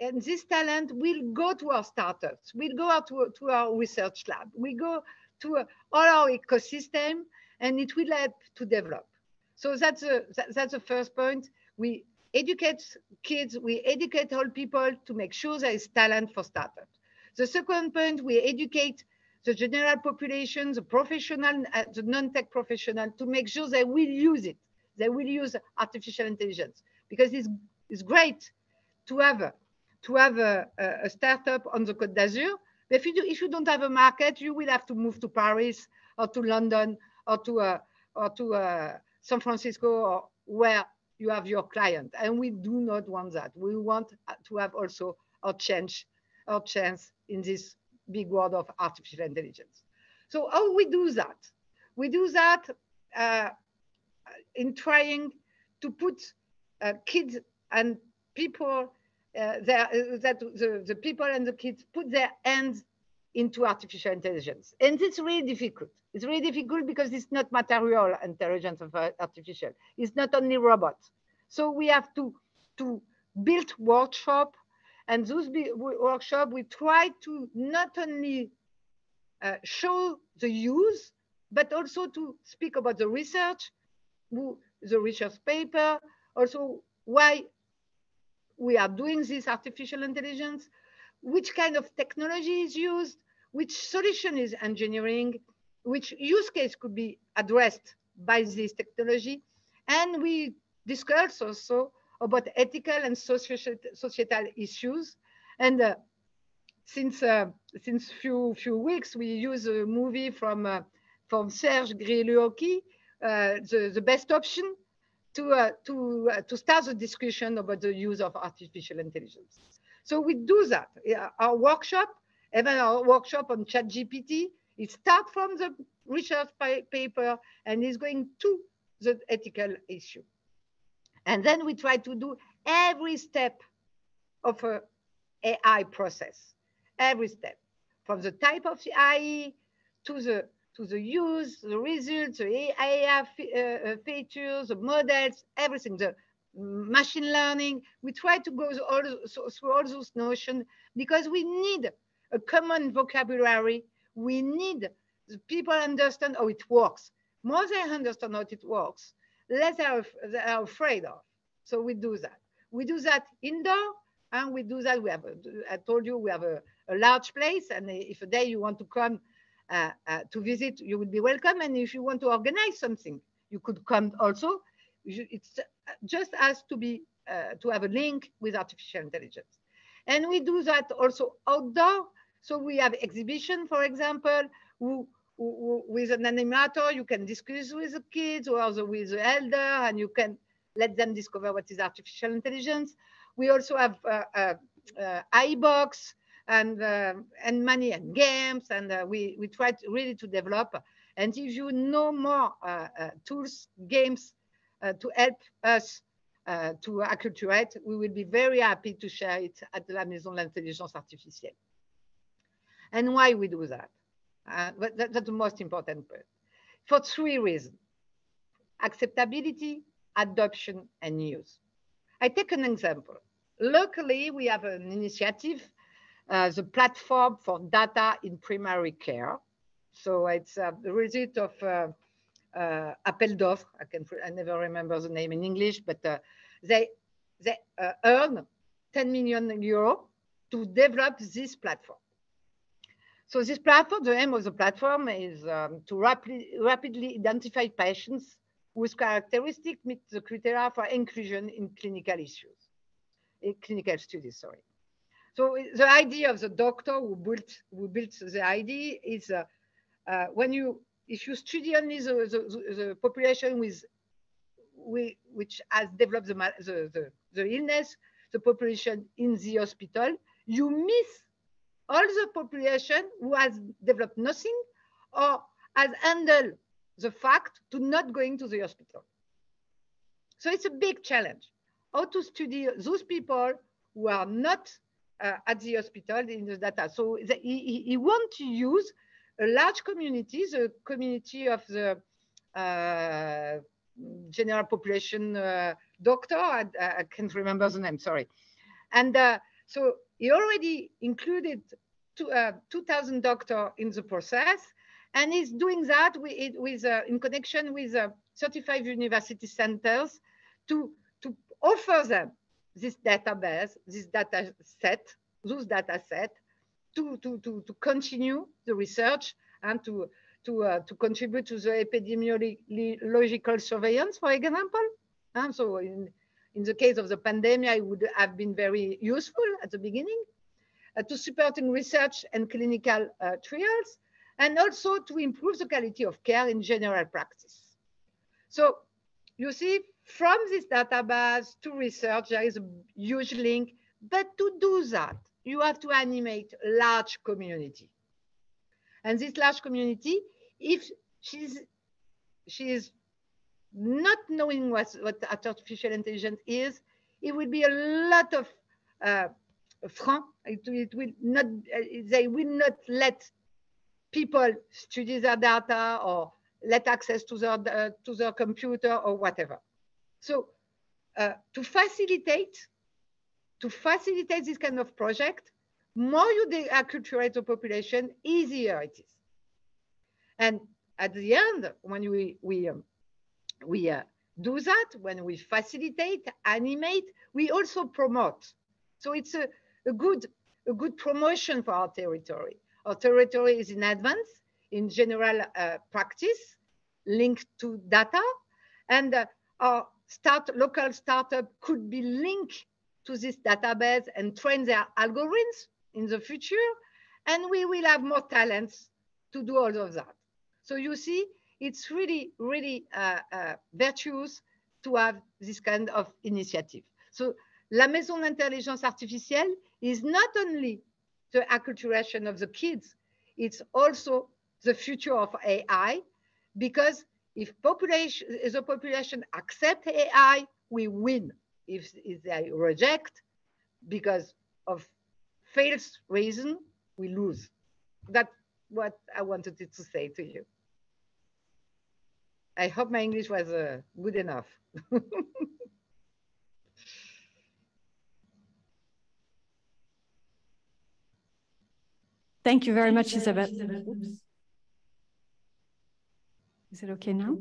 and this talent will go to our startups, will go out to our research lab, we go to all our ecosystem, and it will help to develop. So that's the first point. We educate kids, we educate all people to make sure there is talent for startups. The second point, we educate the general population, the professional, the non-tech professional, to make sure they will use it. They will use artificial intelligence, because it's great to have a startup on the Côte d'Azur. But if you don't have a market, you will have to move to Paris or to London or to San Francisco, or where you have your client. And we do not want that. We want to have also our chance in this big world of artificial intelligence. So how we do that? We do that in trying to put kids and people, the people and the kids put their hands into artificial intelligence. And it's really difficult. It's really difficult because it's not material intelligence of artificial. It's not only robots. So we have to build workshop, and those workshop, we try to not only show the use, but also to speak about the research, the research paper, also why we are doing this artificial intelligence, which kind of technology is used, which solution is engineering, which use case could be addressed by this technology. And we discuss also about ethical and societal issues. And since few weeks, we use a movie from Serge Griluoki, the best option, to start the discussion about the use of artificial intelligence. So we do that. Our workshop, even our workshop on ChatGPT, it starts from the research paper and is going to the ethical issue. And then we try to do every step of an AI process, every step, from the type of AI to the use, the results, the AI features, the models, everything, the machine learning. We try to go through all those notions, because we need a common vocabulary. We need the people understand how it works. More they understand how it works, less they are afraid of. So we do that. We do that indoor, and we do that. I told you, we have a large place, and if a day you want to come to visit, you will be welcome. And if you want to organize something, you could come also. It's just has to be to have a link with artificial intelligence. And we do that also outdoor. So we have exhibition, for example, with an animator, you can discuss with the kids or with the elder, and you can let them discover what is artificial intelligence. We also have iBox and money and games, and we try really to develop. And if you know more tools, games to help us to acculturate, we will be very happy to share it at la Maison de l'Intelligence Artificielle. And why we do that? But that's the most important part. For 3 reasons: acceptability, adoption, and use. I take an example. Locally, we have an initiative, the platform for data in primary care. So it's the result of appel d'offres. I never remember the name in English, but they earn 10 million euro to develop this platform. So this platform, the aim of the platform is to rapidly identify patients whose characteristics meet the criteria for inclusion in clinical studies. Sorry. So the idea of the doctor who built the idea is if you study only the population which has developed the illness, the population in the hospital, you miss all the population who has developed nothing or has handled the fact to not going to the hospital. So it's a big challenge, how to study those people who are not at the hospital in the data. So he wants to use a large community, the community of the general population doctor, I can't remember the name, sorry. And so he already included 2,000 doctors in the process, and he's doing that in connection with 35 university centers to offer them this database, those data set, to continue the research and to contribute to the epidemiological surveillance, for example. And so in the case of the pandemic, it would have been very useful at the beginning to supporting research and clinical trials, and also to improve the quality of care in general practice. So you see, from this database to research, there is a huge link, but to do that, you have to animate a large community. And this large community, if she's not knowing what artificial intelligence is, it will be a lot of franc. It will not. They will not let people study their data or let access to their computer or whatever. So to facilitate this kind of project, more you acculturate the population, easier it is. And at the end, when we do that, when we facilitate, animate, we also promote. So it's a good promotion for our territory. Our territory is in advance in general practice, linked to data, and our local startup could be linked to this database and train their algorithms in the future, and we will have more talents to do all of that. So you see, it's really, really virtuous to have this kind of initiative. So La Maison d'Intelligence Artificielle is not only the acculturation of the kids, it's also the future of AI, because if the population accept AI, we win. If they reject because of false reason, we lose. That's what I wanted to say to you. I hope my English was good enough. Thank you very much, Isabelle. Is it okay now?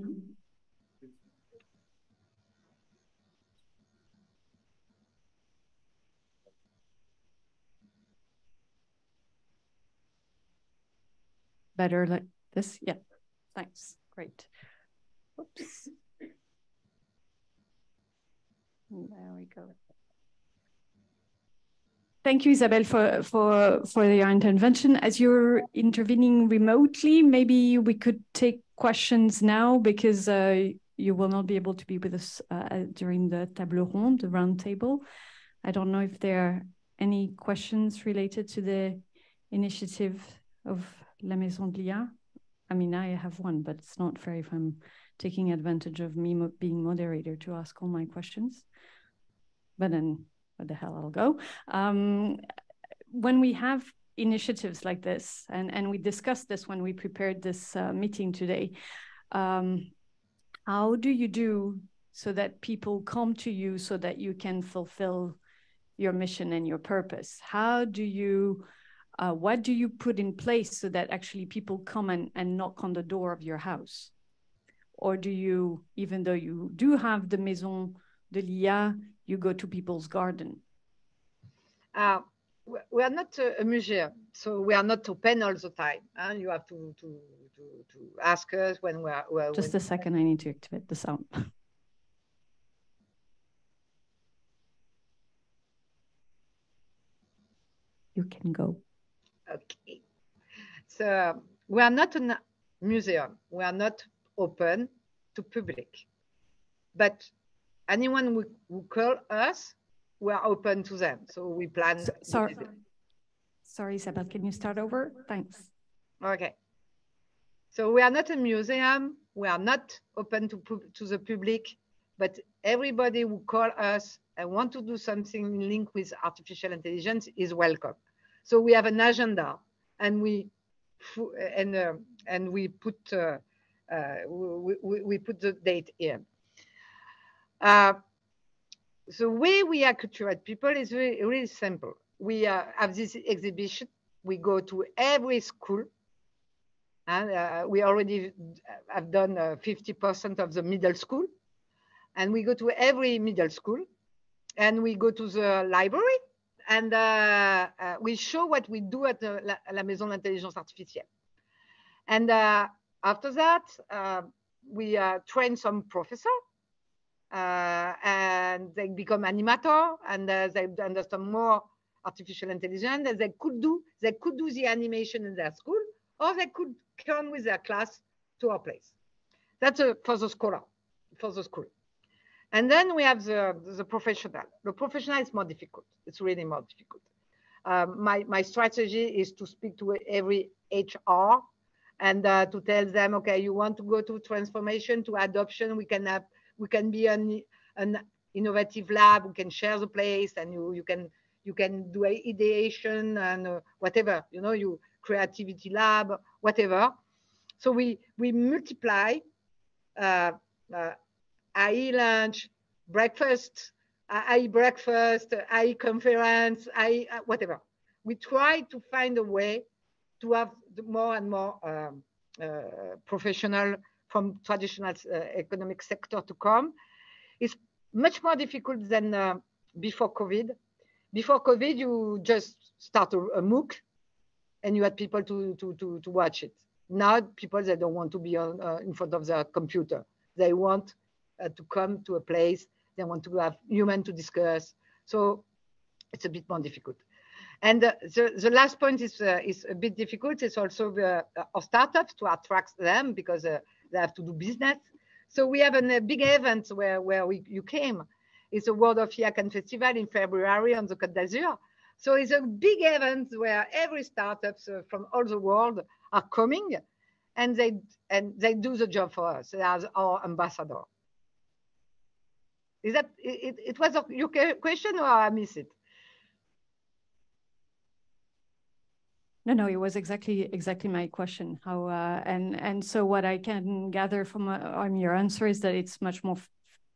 Better like this? Yeah, thanks, great. Oops. There we go. Thank you, Isabelle, for your intervention. As you're intervening remotely, maybe we could take questions now, because you will not be able to be with us during the table ronde, the round table. I don't know if there are any questions related to the initiative of La Maison de l'IA. I mean, I have one, but it's not fair if I'm taking advantage of me being moderator to ask all my questions. But then, what the hell, I'll go. When we have initiatives like this, and we discussed this when we prepared this meeting today, how do you do so that people come to you so that you can fulfill your mission and your purpose? How do you, what do you put in place so that actually people come and knock on the door of your house? Or do you, even though you do have the Maison de l'IA, you go to people's garden? We are not a museum, so we are not open all the time. And you have to ask us when we are. Just a second, I need to activate the sound. You can go. Okay. So we are not a museum. We are not open to public. But anyone who call us, we are open to them. So we plan. Sorry, Isabel, can you start over? Thanks. Okay. So we are not a museum. We are not open to the public, but everybody who call us and want to do something linked with artificial intelligence is welcome. So we have an agenda, and we put we put the date in. The way we acculturate people is really simple. We have this exhibition. We go to every school, and we already have done 50% of the middle school, and we go to every middle school, and we go to the library, and we show what we do at La Maison d'Intelligence Artificielle. And after that, we train some professors, and they become animator, and they understand more artificial intelligence. And they could do the animation in their school, or they could come with their class to our place. That's for the scholar, for the school. And then we have the professional. The professional is more difficult. It's really more difficult. My strategy is to speak to every HR and to tell them, okay, you want to go to transformation, to adoption. We can be an innovative lab. We can share the place, and you can do ideation and whatever, you creativity lab, whatever. So we multiply AI lunch, breakfast, AI conference, whatever. We try to find a way to have more and more professional from traditional economic sector to come. It's much more difficult than before COVID. Before COVID, you just start a MOOC, and you had people to watch it. Now people, they don't want to be in front of their computer. They want to come to a place. They want to have human to discuss. So it's a bit more difficult. And the last point is a bit difficult. It's also our startups to attract them, because they have to do business. So we have a big event where you came. It's a World of IA Festival in February on the Côte d'Azur. So it's a big event where every startups from all the world are coming, and they do the job for us as our ambassador. Is that it was your question, or I miss it? No, it was exactly my question. How and so what I can gather from your answer is that it's much more,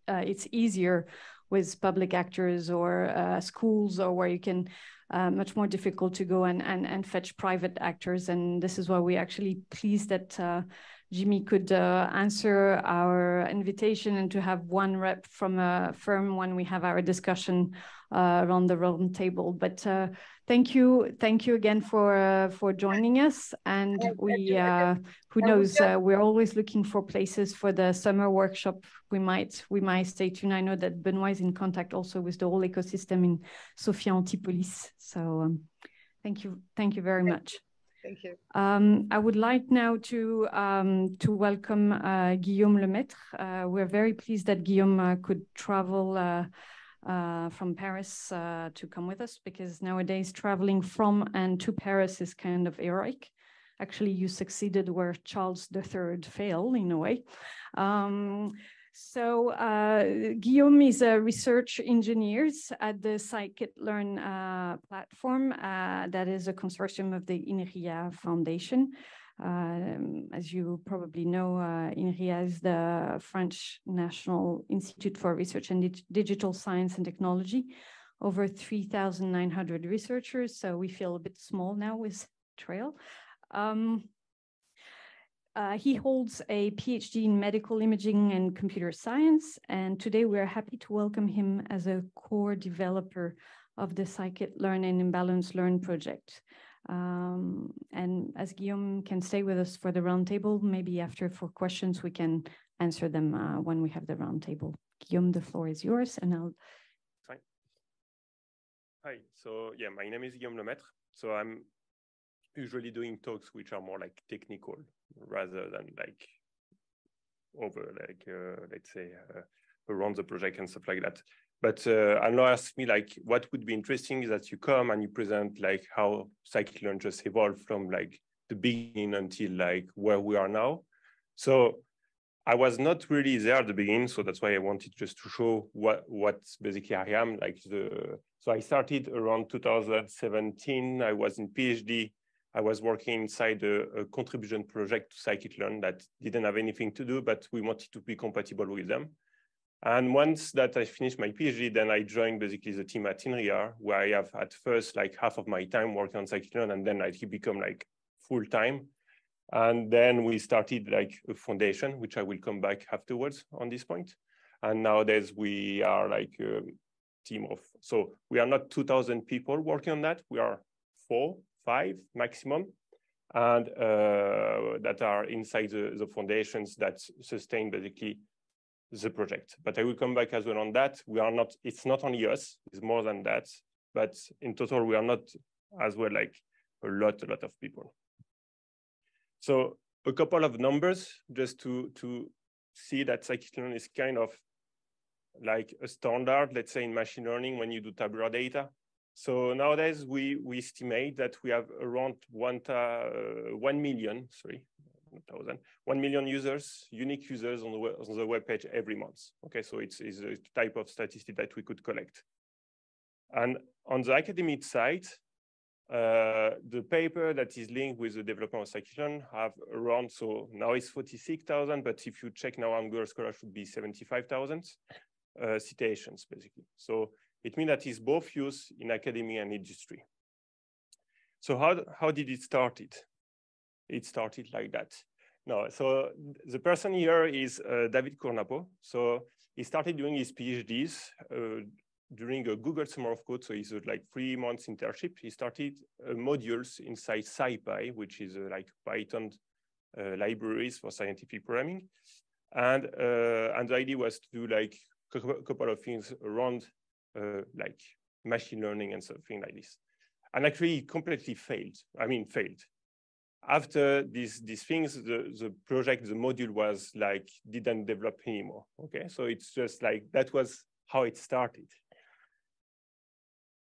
it's easier with public actors or schools, or where you can much more difficult to go and fetch private actors. And this is why we're actually pleased that Jimmy could answer our invitation and to have one rep from a firm when we have our discussion around the round table. But thank you again for joining us. And we, who knows, we're always looking for places for the summer workshop. We might stay tuned. I know that Benoit is in contact also with the whole ecosystem in Sophia Antipolis. So thank you very much. Thank you. I would like now to welcome Guillaume Lemaitre. We're very pleased that Guillaume could travel from Paris to come with us, because nowadays traveling from and to Paris is kind of heroic. Actually, you succeeded where Charles III failed in a way. So Guillaume is a research engineer at the Scikit-Learn platform that is a consortium of the INRIA Foundation. As you probably know, INRIA is the French National Institute for Research and Digital Science and Technology. Over 3,900 researchers, so we feel a bit small now with Trail. He holds a PhD in medical imaging and computer science, and today we are happy to welcome him as a core developer of the Scikit-Learn and Imbalance Learn project. And as Guillaume can stay with us for the roundtable, maybe after for questions we can answer them when we have the roundtable. Guillaume, the floor is yours, and I'll. Fine. Hi. So yeah, my name is Guillaume Lemaitre. So I'm usually doing talks which are more like technical rather than like over like let's say around the project and stuff like that. But Anna asked me like what would be interesting is that you come and you present like how Scikit-Learn just evolved from like the beginning until like where we are now. So I was not really there at the beginning, so that's why I wanted just to show what basically I am like so I started around 2017. I was in PhD. I was working inside a contribution project to Scikit-Learn that didn't have anything to do, but we wanted to be compatible with them. And once that I finished my PhD, then I joined basically the team at INRIA, where I have at first like half of my time working on Scikit-Learn, and then he become like full time. And then we started like a foundation, which I will come back afterwards on this point. And nowadays we are like a team of, so we are not 2,000 people working on that. We are 4, 5 maximum, and that are inside the foundations that sustain basically the project. But I will come back as well on that. We are not, it's not only us, it's more than that. But in total, we are not as well like a lot of people. So a couple of numbers just to see that Scikit-Learn is kind of like a standard, let's say in machine learning when you do tabular data. So nowadays we estimate that we have around 1 million users, unique users on the web page every month. Okay, so it's a type of statistic that we could collect. And on the academic side, the paper that is linked with the development of Scikit-Learn have around, so now it's 46,000, but if you check now on Google Scholar, should be 75,000 citations basically. So it means that it's both used in academia and industry. So how did it start? It started like that. No, so the person here is David Cournapo. So he started doing his PhDs during a Google Summer of Code. So he's like 3 months internship. He started modules inside SciPy, which is like Python libraries for scientific programming. And the idea was to do like a couple of things around like machine learning and something like this. And actually he completely failed. I mean, failed. After these things, the project, the module was like, didn't develop anymore. Okay, so it's just like, that was how it started.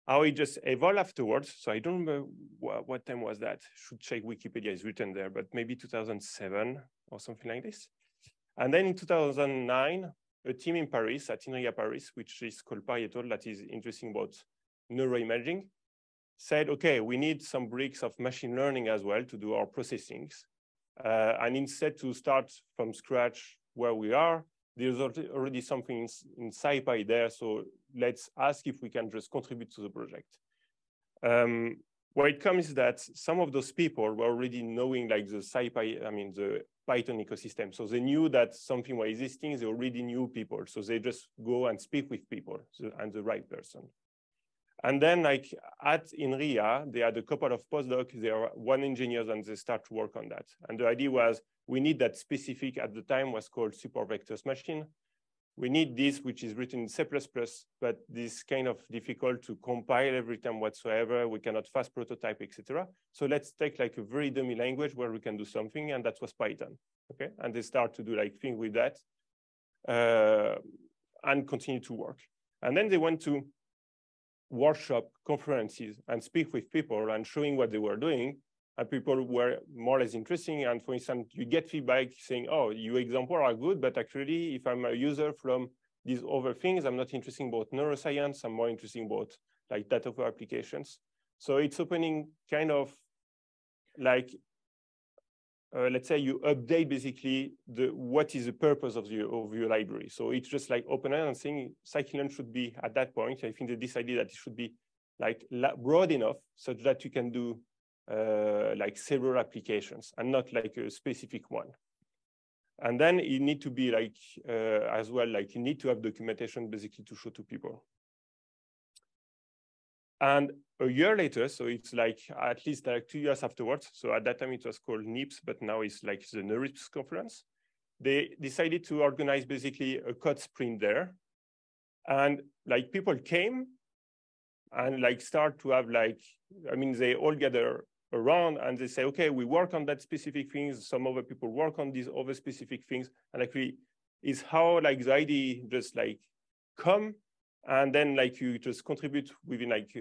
How it just evolved afterwards. So I don't remember what time was that. Should check Wikipedia, it's written there, but maybe 2007 or something like this. And then in 2009, a team in Paris, at INRIA Paris, which is called Parietal, that is interesting about neuroimaging, said, okay, we need some bricks of machine learning as well to do our processings. And instead to start from scratch where we are, there's already something in SciPy there, so let's ask if we can just contribute to the project. Where it comes is that some of those people were already knowing like the SciPy, I mean, the Python ecosystem. So they knew that something was existing, they already knew people. So they just go and speak with people and the right person. And then like at INRIA, they had a couple of postdocs, they are 1 engineers and they start to work on that. And the idea was, we need that specific, at the time was called super vectors machine. We need this, which is written in C++, but this kind of difficult to compile every time whatsoever. We cannot fast prototype, etc. So let's take like a very dummy language where we can do something, and that was Python. Okay, and they start to do like things with that and continue to work. And then they went to workshop, conferences, and speak with people and showing what they were doing. And people were more or less interesting. And for instance, you get feedback saying, oh, your examples are good, but actually, if I'm a user from these other things, I'm not interested about neuroscience, I'm more interested about like data for applications. So it's opening kind of like, let's say you update basically what is the purpose of your library. So it's just like open and saying scikit-learn should be at that point. I think they decided that it should be like broad enough such that you can do like several applications and not like a specific one. And then you need to be like, as well, like you need to have documentation basically to show to people. And a year later, so it's like at least like 2 years afterwards. So at that time it was called NIPS, but now it's like the NeurIPS conference. They decided to organize basically a code sprint there. And like people came and like start to have like, I mean, they all gather around and they say, okay, we work on that specific things. Some other people work on these other specific things. And actually it's how like the idea just like come and then like you just contribute within like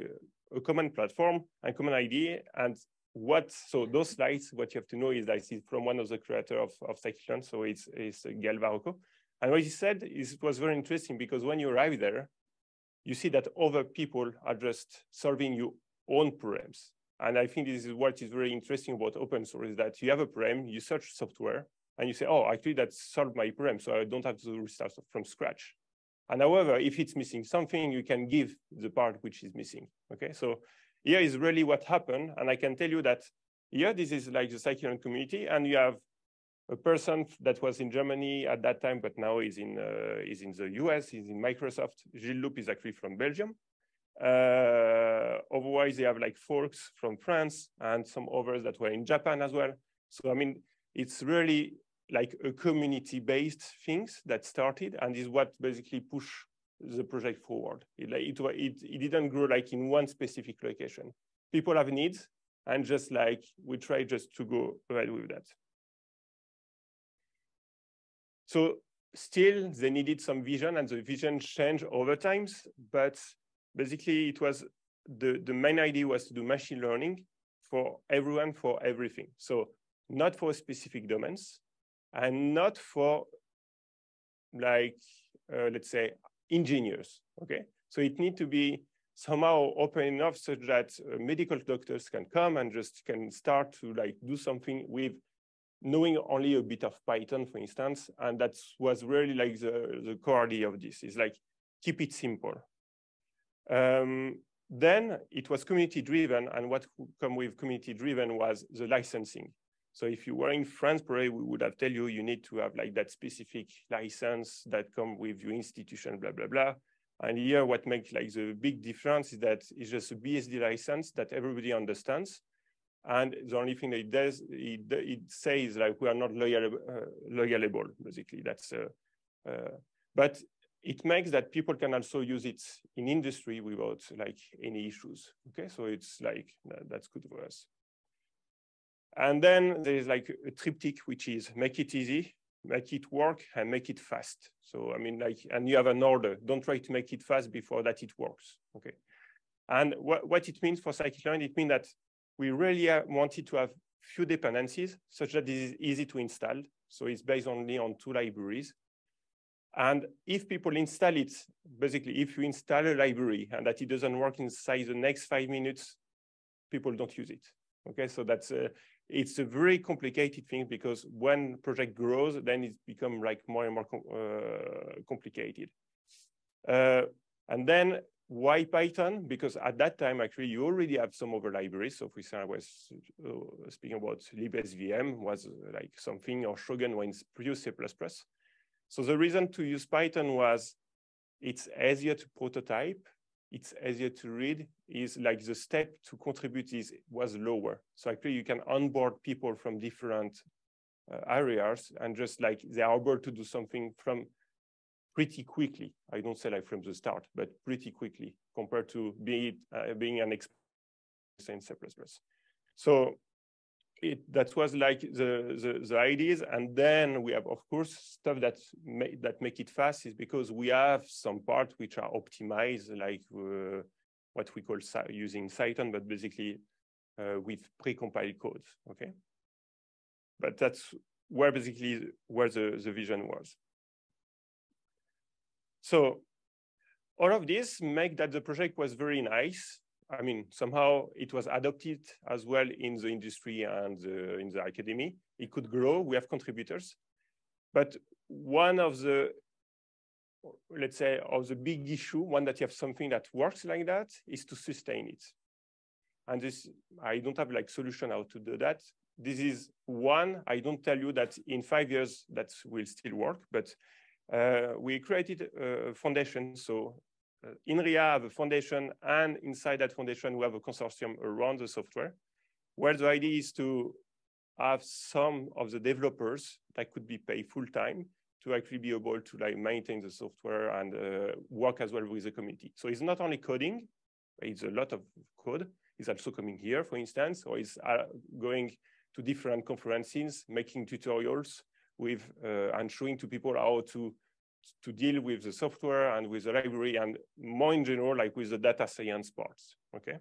a common platform and common idea. And so those slides, what you have to know is that it's from one of the creators of scikit-learn. So it's Gael Varocco. And what he said is it was very interesting because when you arrive there, you see that other people are just solving your own problems. And I think this is what is very interesting about open source is that you have a problem, you search software, and you say, oh, actually that solved my problem, so I don't have to restart from scratch. And however, if it's missing something, you can give the part which is missing, okay? So here is really what happened, and I can tell you that here, this is like the scikit-learn community, and you have a person that was in Germany at that time, but now is in the US, he's in Microsoft. Gilles Loup is actually from Belgium. Otherwise, they have like folks from France and some others that were in Japan as well. So, I mean, it's really like a community-based things that started and is what basically pushed the project forward. It didn't grow like in one specific location. People have needs and just like, we try just to go ahead with that. So still they needed some vision and the vision changed over times, but basically it was, the main idea was to do machine learning for everyone, for everything. So not for specific domains and not for like, let's say engineers, okay? So it needs to be somehow open enough such that medical doctors can come and just can start to like do something with knowing only a bit of Python, for instance, and that was really like the core idea of this, is like, keep it simple. Then it was community-driven, and what come with community-driven was the licensing. So if you were in France, probably we would have tell you, you need to have like that specific license that come with your institution, blah, blah, blah. And here what makes like the big difference is that it's just a BSD license that everybody understands. And the only thing that it does, it says like we are not loyalable, basically. That's, but it makes that people can also use it in industry without like any issues. Okay, so it's like that's good for us. And then there is like a triptych, which is make it easy, make it work, and make it fast. So I mean, like, and you have an order. Don't try to make it fast before that it works. Okay, and what it means for scikit-learn, it means that we really wanted to have few dependencies such that this is easy to install. So it's based only on 2 libraries. And if people install it, basically, if you install a library and that it doesn't work inside the next 5 minutes, people don't use it. Okay, so that's it's a very complicated thing because when project grows, then it's become like more and more complicated. And then why Python? Because at that time, actually, you already have some other libraries. So for example, I was speaking about libsvm was like something, or Shogun was pure C++. So the reason to use Python was it's easier to prototype, it's easier to read, is like the step to contribute was lower. So actually you can onboard people from different areas and just like they are able to do something from pretty quickly. I don't say like from the start, but pretty quickly compared to being an expert in C++. So that was like the ideas, and then we have, of course, stuff that make it fast is because we have some parts which are optimized, like what we call using Cython, but basically with pre-compiled codes. Okay, but that's where basically the vision was. So all of this make that the project was very nice. I mean, somehow it was adopted as well in the industry and in the academy. It could grow. We have contributors. But one of the, let's say, of the big issue, one that you have something that works like that, is to sustain it. And this, I don't have like solution how to do that. This is one, I don't tell you that in 5 years that will still work, but we created a foundation. So INRIA have a foundation, and inside that foundation, we have a consortium around the software, where the idea is to have some of the developers that could be paid full-time to actually be able to like maintain the software and work as well with the community. So it's not only coding, it's a lot of code. It's also coming here, for instance, or it's going to different conferences, making tutorials with and showing to people how to deal with the software and with the library, and more in general, like with the data science parts, okay?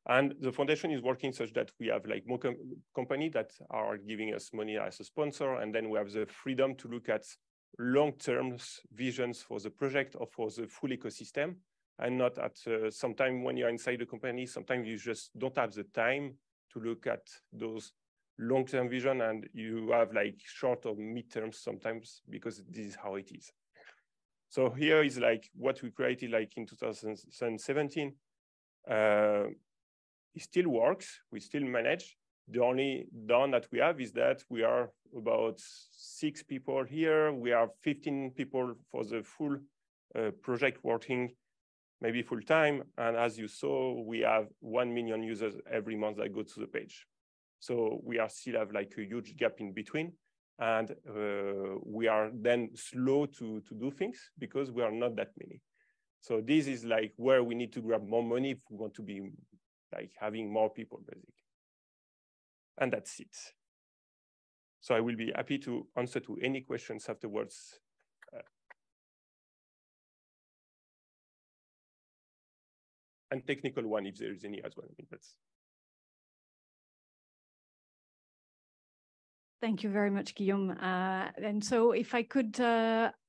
And the foundation is working such that we have like more companies that are giving us money as a sponsor, and then we have the freedom to look at long-term visions for the project or for the full ecosystem, and not at sometimes when you're inside the company, sometimes you just don't have the time to look at those long-term vision, and you have like short or mid-terms sometimes, because this is how it is. So here is like what we created like in 2017. It still works, we still manage. The only down that we have is that we are about 6 people here. We are 15 people for the full project working, maybe full time. And as you saw, we have 1 million users every month that go to the page. So we are still have like a huge gap in between, and we are then slow to do things because we are not that many. So this is like where we need to grab more money if we want to be like having more people basically. And that's it. So I will be happy to answer to any questions afterwards. And technical one if there is any as well. I mean, that's. Thank you very much, Guillaume. And so if I could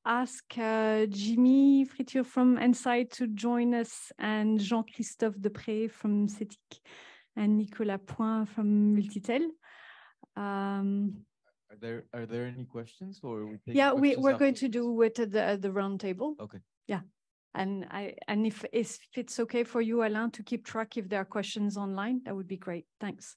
ask Jimmy Friture from Insight to join us, and Jean-Christophe Depré from CETIC, and Nicolas Point from Multitel. Are there any questions, or we take yeah, we're afterwards? going to do it at the round table. Okay. Yeah. And if it's okay for you, Alain, to keep track if there are questions online, that would be great. Thanks.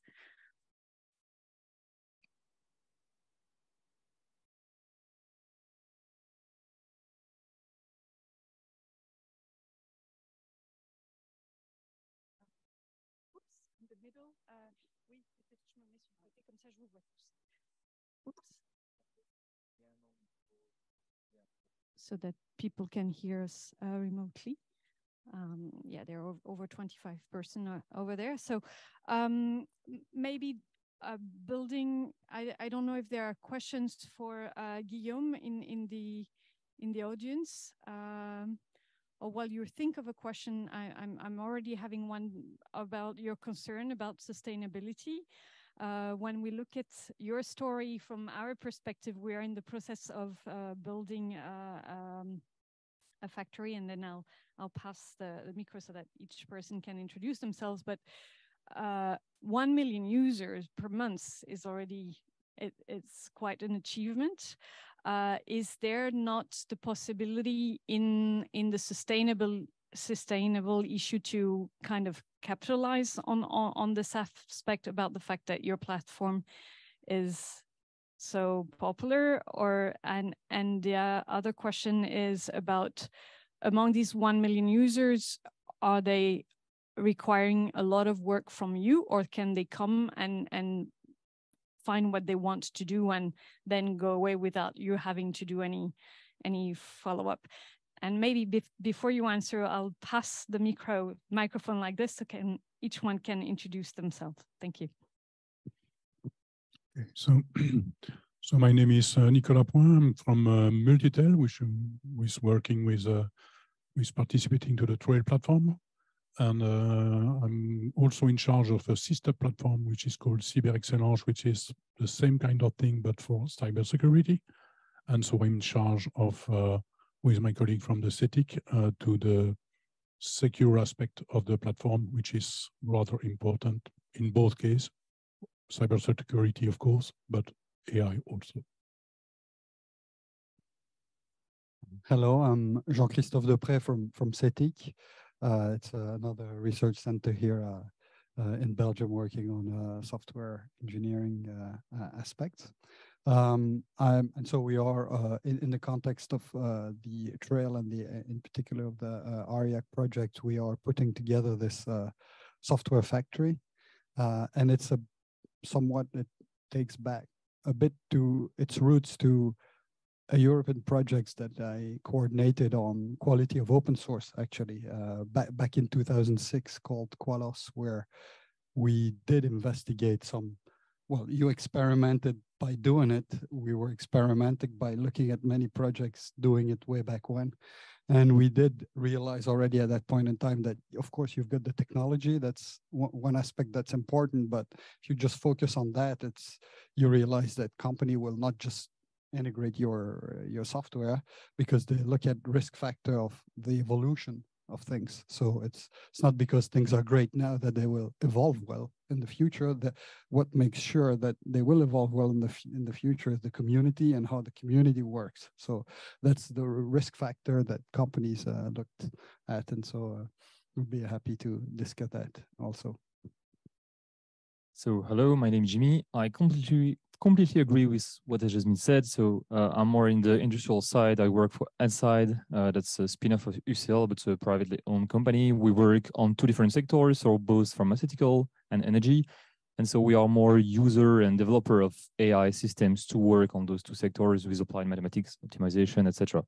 So that people can hear us remotely. Yeah, there are over 25 persons over there. So maybe building, I don't know if there are questions for Guillaume in the audience. Or while you think of a question, I'm already having one about your concern about sustainability. When we look at your story from our perspective, we are in the process of building a factory, and then I'll pass the micro so that each person can introduce themselves. But 1 million users per month is already, it's quite an achievement. Is there not the possibility in the sustainable issue to kind of capitalize on this aspect about the fact that your platform is so popular? Or and the other question is about, among these 1 million users, are they requiring a lot of work from you, or can they come and find what they want to do and then go away without you having to do any follow-up? And maybe before you answer, I'll pass the microphone like this, so each one can introduce themselves. Thank you. Okay, so, so my name is Nicolas Point. I'm from Multitel, which is working with participating to the Trail platform. And I'm also in charge of a sister platform, which is called Cyber Excellence, which is the same kind of thing, but for cybersecurity. And so I'm in charge of, with my colleague from the CETIC, to the secure aspect of the platform, which is rather important in both cases. Cybersecurity, of course, but AI also. Hello, I'm Jean-Christophe Depré from CETIC. It's another research center here in Belgium working on software engineering aspects. And so we are in the context of the Trail and in particular of the ARIAC project, we are putting together this software factory. And it's somewhat, it takes back a bit to its roots to a European projects that I coordinated on quality of open source, actually, back in 2006 called Qualos, where we did investigate some, well, you experimented by doing it. We were experimenting by looking at many projects doing it way back when. And we did realize already at that point in time that, of course, you've got the technology. That's one aspect that's important. But if you just focus on that, you realize that company will not just integrate your software because they look at risk factor of the evolution of things. So it's not because things are great now that they will evolve well in the future. That what makes sure that they will evolve well in the future is the community and how the community works. So that's the risk factor that companies looked at, and so we'd be happy to discuss that also. So hello, my name is Jimmy. I completely agree with what has just been said. So I'm more in the industrial side. I work for Inside. That's a spin-off of UCL, but it's a privately owned company. We work on two different sectors, so both pharmaceutical and energy. And so we are more user and developer of AI systems to work on those two sectors with applied mathematics, optimization, etc.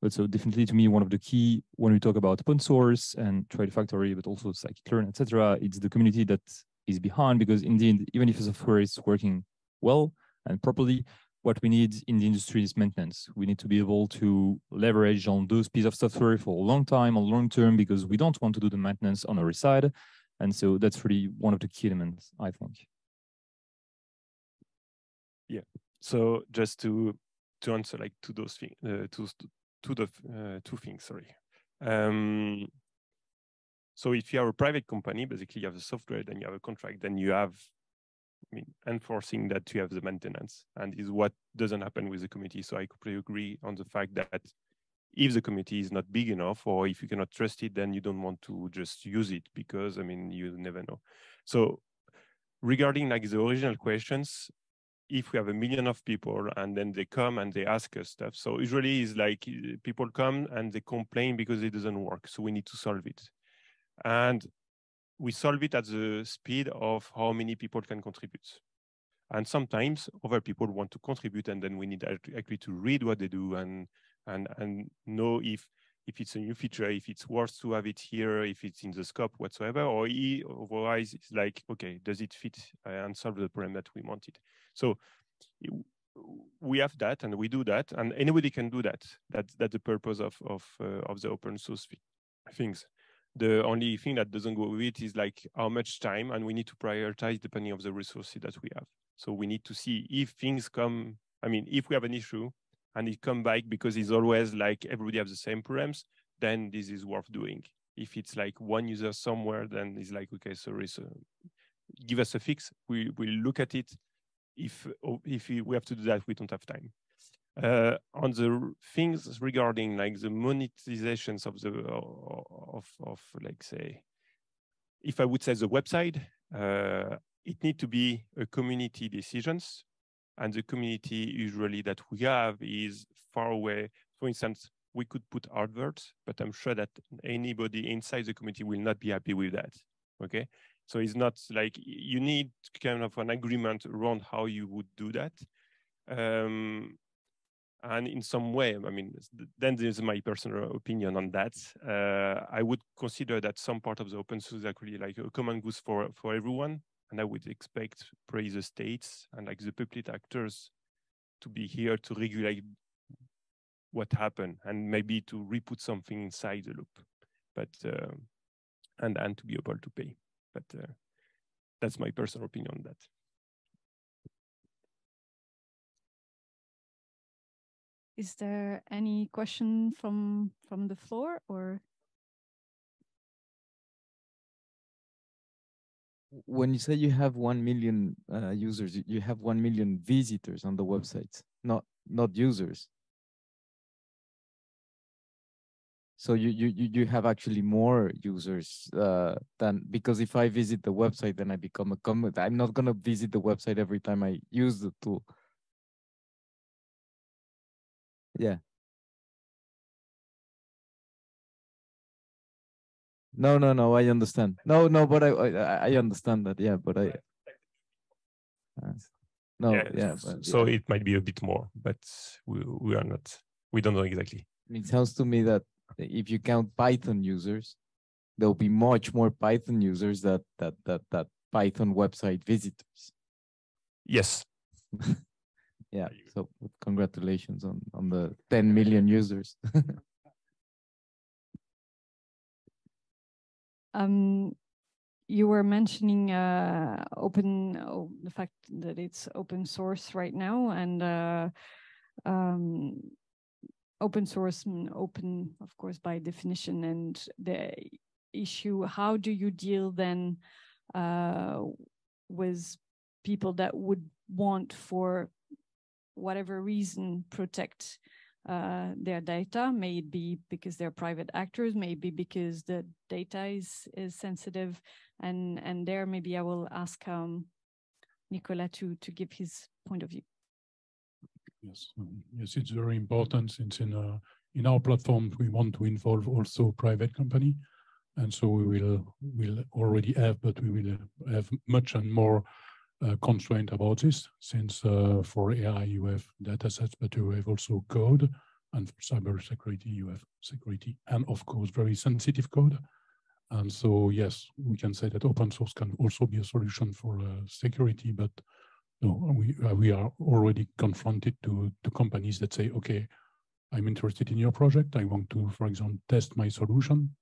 But so definitely to me, one of the key when we talk about open source and Trail Factory, but also scikit-learn, etc., it's the community that is behind, because indeed, even if the software is working well and properly, what we need in the industry is maintenance. We need to be able to leverage on those pieces of software for a long time, or long term, because we don't want to do the maintenance on our side. And so that's really one of the key elements, I think. Yeah. So just to answer like to those things, to the two things. Sorry. So if you are a private company, basically you have the software, then you have a contract, then you have, I mean, enforcing that you have the maintenance, and is what doesn't happen with the community. So I completely agree on the fact that if the community is not big enough, or if you cannot trust it, then you don't want to just use it, because I mean, you never know. So regarding like the original questions, if we have 1 million of people and then they come and they ask us stuff, so usually it's like people come and they complain because it doesn't work. So we need to solve it. And we solve it at the speed of how many people can contribute. And sometimes other people want to contribute, and then we need actually to read what they do and know if it's a new feature, if it's worth to have it here, if it's in the scope whatsoever, or otherwise it's like, okay, does it fit and solve the problem that we wanted? So we have that, and we do that, and anybody can do that. That's the purpose of the open source things. The only thing that doesn't go with it is like how much time, and we need to prioritize depending on the resources that we have. So we need to see if things come, I mean, if we have an issue and it come back because it's always like everybody has the same problems, then this is worth doing. If it's like one user somewhere, then it's like, okay, sorry, so give us a fix. We'll look at it. If we have to do that, we don't have time. On the things regarding like the monetizations of the like say, if I would say the website, it need to be a community decisions, and the community usually that we have is far away. For instance, we could put adverts, but I'm sure that anybody inside the community will not be happy with that. Okay, so it's not like you need kind of an agreement around how you would do that. And in some way, I mean, then there's my personal opinion on that. I would consider that some part of the open source is actually like a common goose for everyone, and I would expect probably the states and like the public actors to be here to regulate what happened and maybe to re-put something inside the loop, but and to be able to pay. But that's my personal opinion on that. Is there any question from the floor or? When you say you have 1 million users, you have 1 million visitors on the website, not users. So you have actually more users than, because if I visit the website, then I become a comment. I'm not gonna visit the website every time I use the tool. Yeah. No, I understand. No, but I understand that. Yeah, but I. No, yeah. But, so it might be a bit more, but we are not. We don't know exactly. It sounds to me that if you count Python users, there'll be much more Python users that Python website visitors. Yes. Yeah. So congratulations on the 10 million users. You were mentioning the fact that it's open source right now, and open source, open, of course, by definition, and the issue, how do you deal then with people that would want, for whatever reason, protect their data? May it be because they're private actors, maybe because the data is sensitive, and there maybe I will ask Nicolas to give his point of view. Yes, yes, it's very important, since in our platform we want to involve also private company, and so we will already have, but we will have much and more constraint about this, since for AI you have data sets, but you have also code, and for cybersecurity you have security, and of course very sensitive code. And so yes, we can say that open source can also be a solution for security, but no, we are already confronted to companies that say, okay, I'm interested in your project. I want to, for example, test my solution,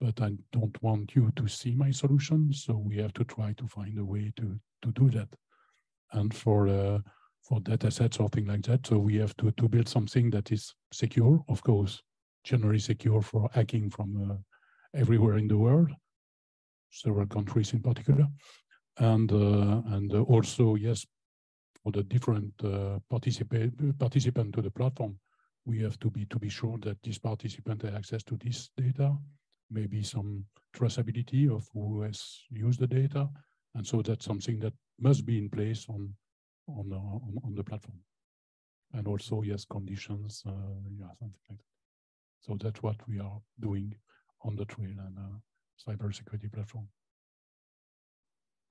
but I don't want you to see my solution. So we have to try to find a way to do that. And for data sets or things like that, so we have to build something that is secure, of course, generally secure for hacking from everywhere in the world, several countries in particular. And also, yes, for the different participant to the platform, we have to be sure that this participant has access to this data, maybe some traceability of who has used the data, and so that's something that must be in place on the platform. And also, yes, conditions, yeah, something like that. So that's what we are doing on the Trail and cybersecurity platform.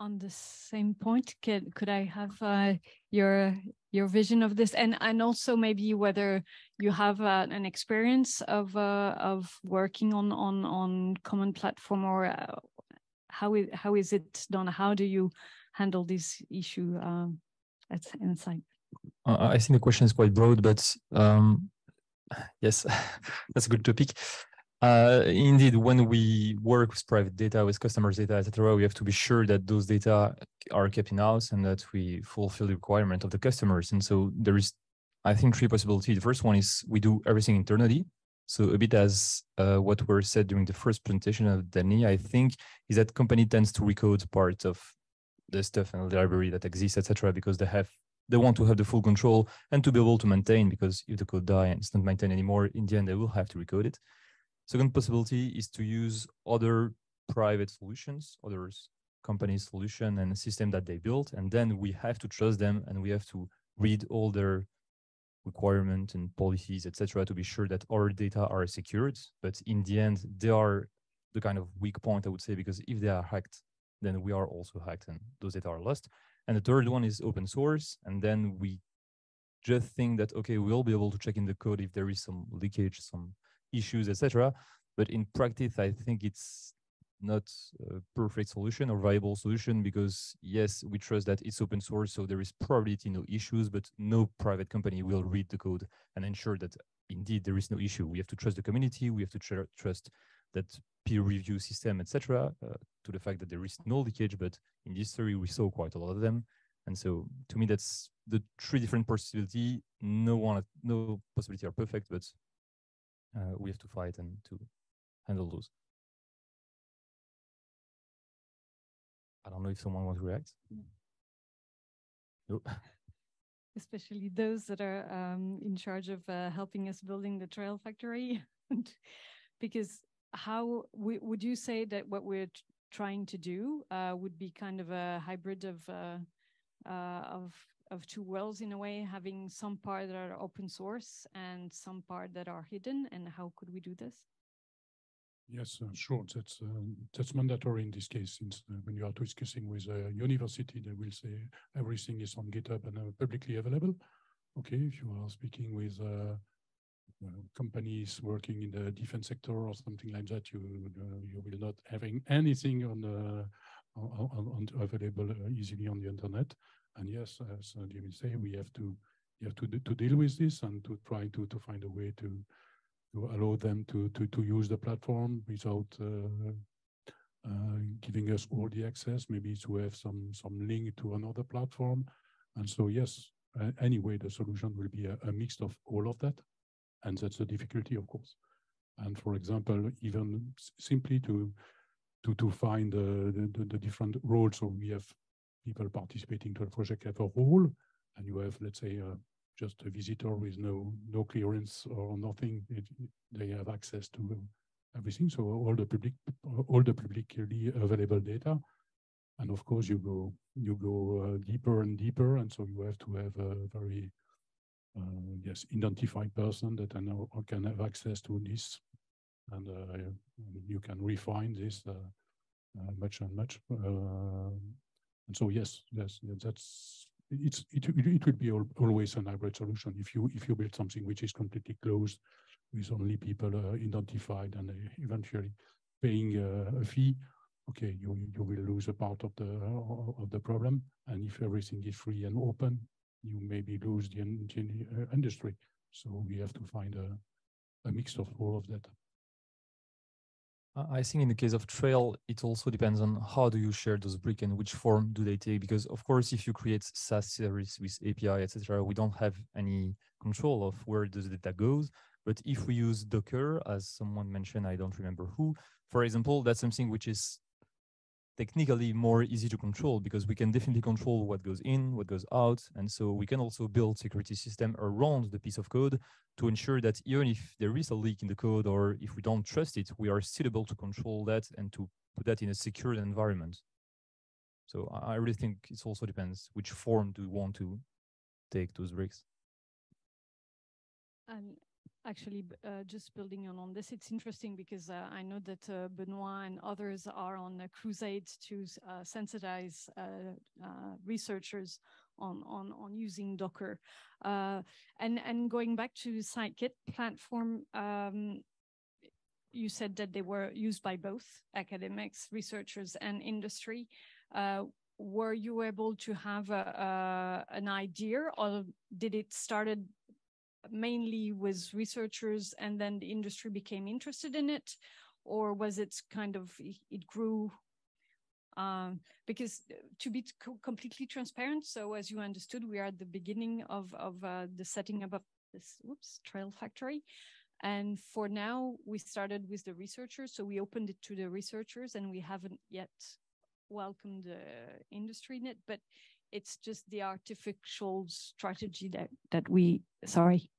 On the same point, could I have your vision of this, and also maybe whether you have an experience of working on common platform, or how is it done? How do you handle this issue at Inside? I think the question is quite broad, but yes, that's a good topic. Indeed, when we work with private data, with customers' data, etc., we have to be sure that those data are kept in-house and that we fulfill the requirement of the customers. And so there is, I think, three possibilities. The first one is we do everything internally. So a bit as what were said during the first presentation of Danny, I think, is that company tends to recode part of the stuff and the library that exists, etc., because they want to have the full control and to be able to maintain, because if the code dies and it's not maintained anymore, in the end, they will have to recode it. Second possibility is to use other private solutions, other companies' solution and a system that they built, and then we have to trust them and we have to read all their requirements and policies, etc., to be sure that our data are secured. But in the end, they are the kind of weak point, I would say, because if they are hacked, then we are also hacked and those data are lost. And the third one is open source, and then we just think that, okay, we'll be able to check in the code if there is some leakage, some issues, etc. But in practice, I think it's not a perfect solution or viable solution, because yes, we trust that it's open source, so there is probability no issues, but no private company will read the code and ensure that indeed there is no issue. We have to trust the community, we have to trust that peer review system, etc., to the fact that there is no leakage, but in this theory we saw quite a lot of them. And so to me, that's the three different possibilities. No possibility are perfect, but we have to fight and to handle those. I don't know if someone wants to react. No. Especially those that are in charge of helping us building the trail factory. Because how would you say that what we're trying to do would be kind of a hybrid of two worlds in a way, having some part that are open source and some part that are hidden, and how could we do this? Yes, sure. That's mandatory in this case, since when you are discussing with a university, they will say everything is on GitHub and publicly available. Okay, if you are speaking with companies working in the defense sector or something like that, you will not having anything on available easily on the internet. And yes, as you will say, we have to deal with this and to try to find a way to allow them to use the platform without giving us all the access, maybe to have some link to another platform. And so, yes, anyway, the solution will be a mix of all of that. And that's the difficulty, of course. And for example, even simply to find the different roles. So we have people participating to the project have a role, and you have, let's say, just a visitor with no clearance or nothing. They have access to everything. So all the publicly available data. And of course, you go deeper and deeper, and so you have to have a very identified person that I know can have access to this, and you can refine this much and much. And so yes, it will be always an hybrid solution. If you build something which is completely closed, with only people identified and eventually paying a fee, okay, you will lose a part of the problem. And if everything is free and open, you maybe lose the industry. So we have to find a mix of all of that. I think in the case of Trail, it also depends on how do you share those bricks and which form do they take. Because of course, if you create SaaS service with API, etc., we don't have any control of where the data goes. But if we use Docker, as someone mentioned, I don't remember who, for example, that's something which is technically more easy to control, because we can definitely control what goes in, what goes out. And so we can also build security system around the piece of code to ensure that even if there is a leak in the code or if we don't trust it, we are still able to control that and to put that in a secure environment. So I really think it also depends which form do we want to take those bricks. Actually, just building on this, it's interesting because I know that Benoit and others are on a crusade to sensitize researchers on using Docker. And going back to Scikit platform, you said that they were used by both academics, researchers, and industry. Were you able to have an idea, or did it started mainly with researchers and then the industry became interested in it, or was it kind of, it grew? Because to be completely transparent, so as you understood, we are at the beginning of the setting up of this Trail factory. And for now, we started with the researchers. So we opened it to the researchers and we haven't yet welcomed the industry in it, but it's just the artificial strategy that we, sorry.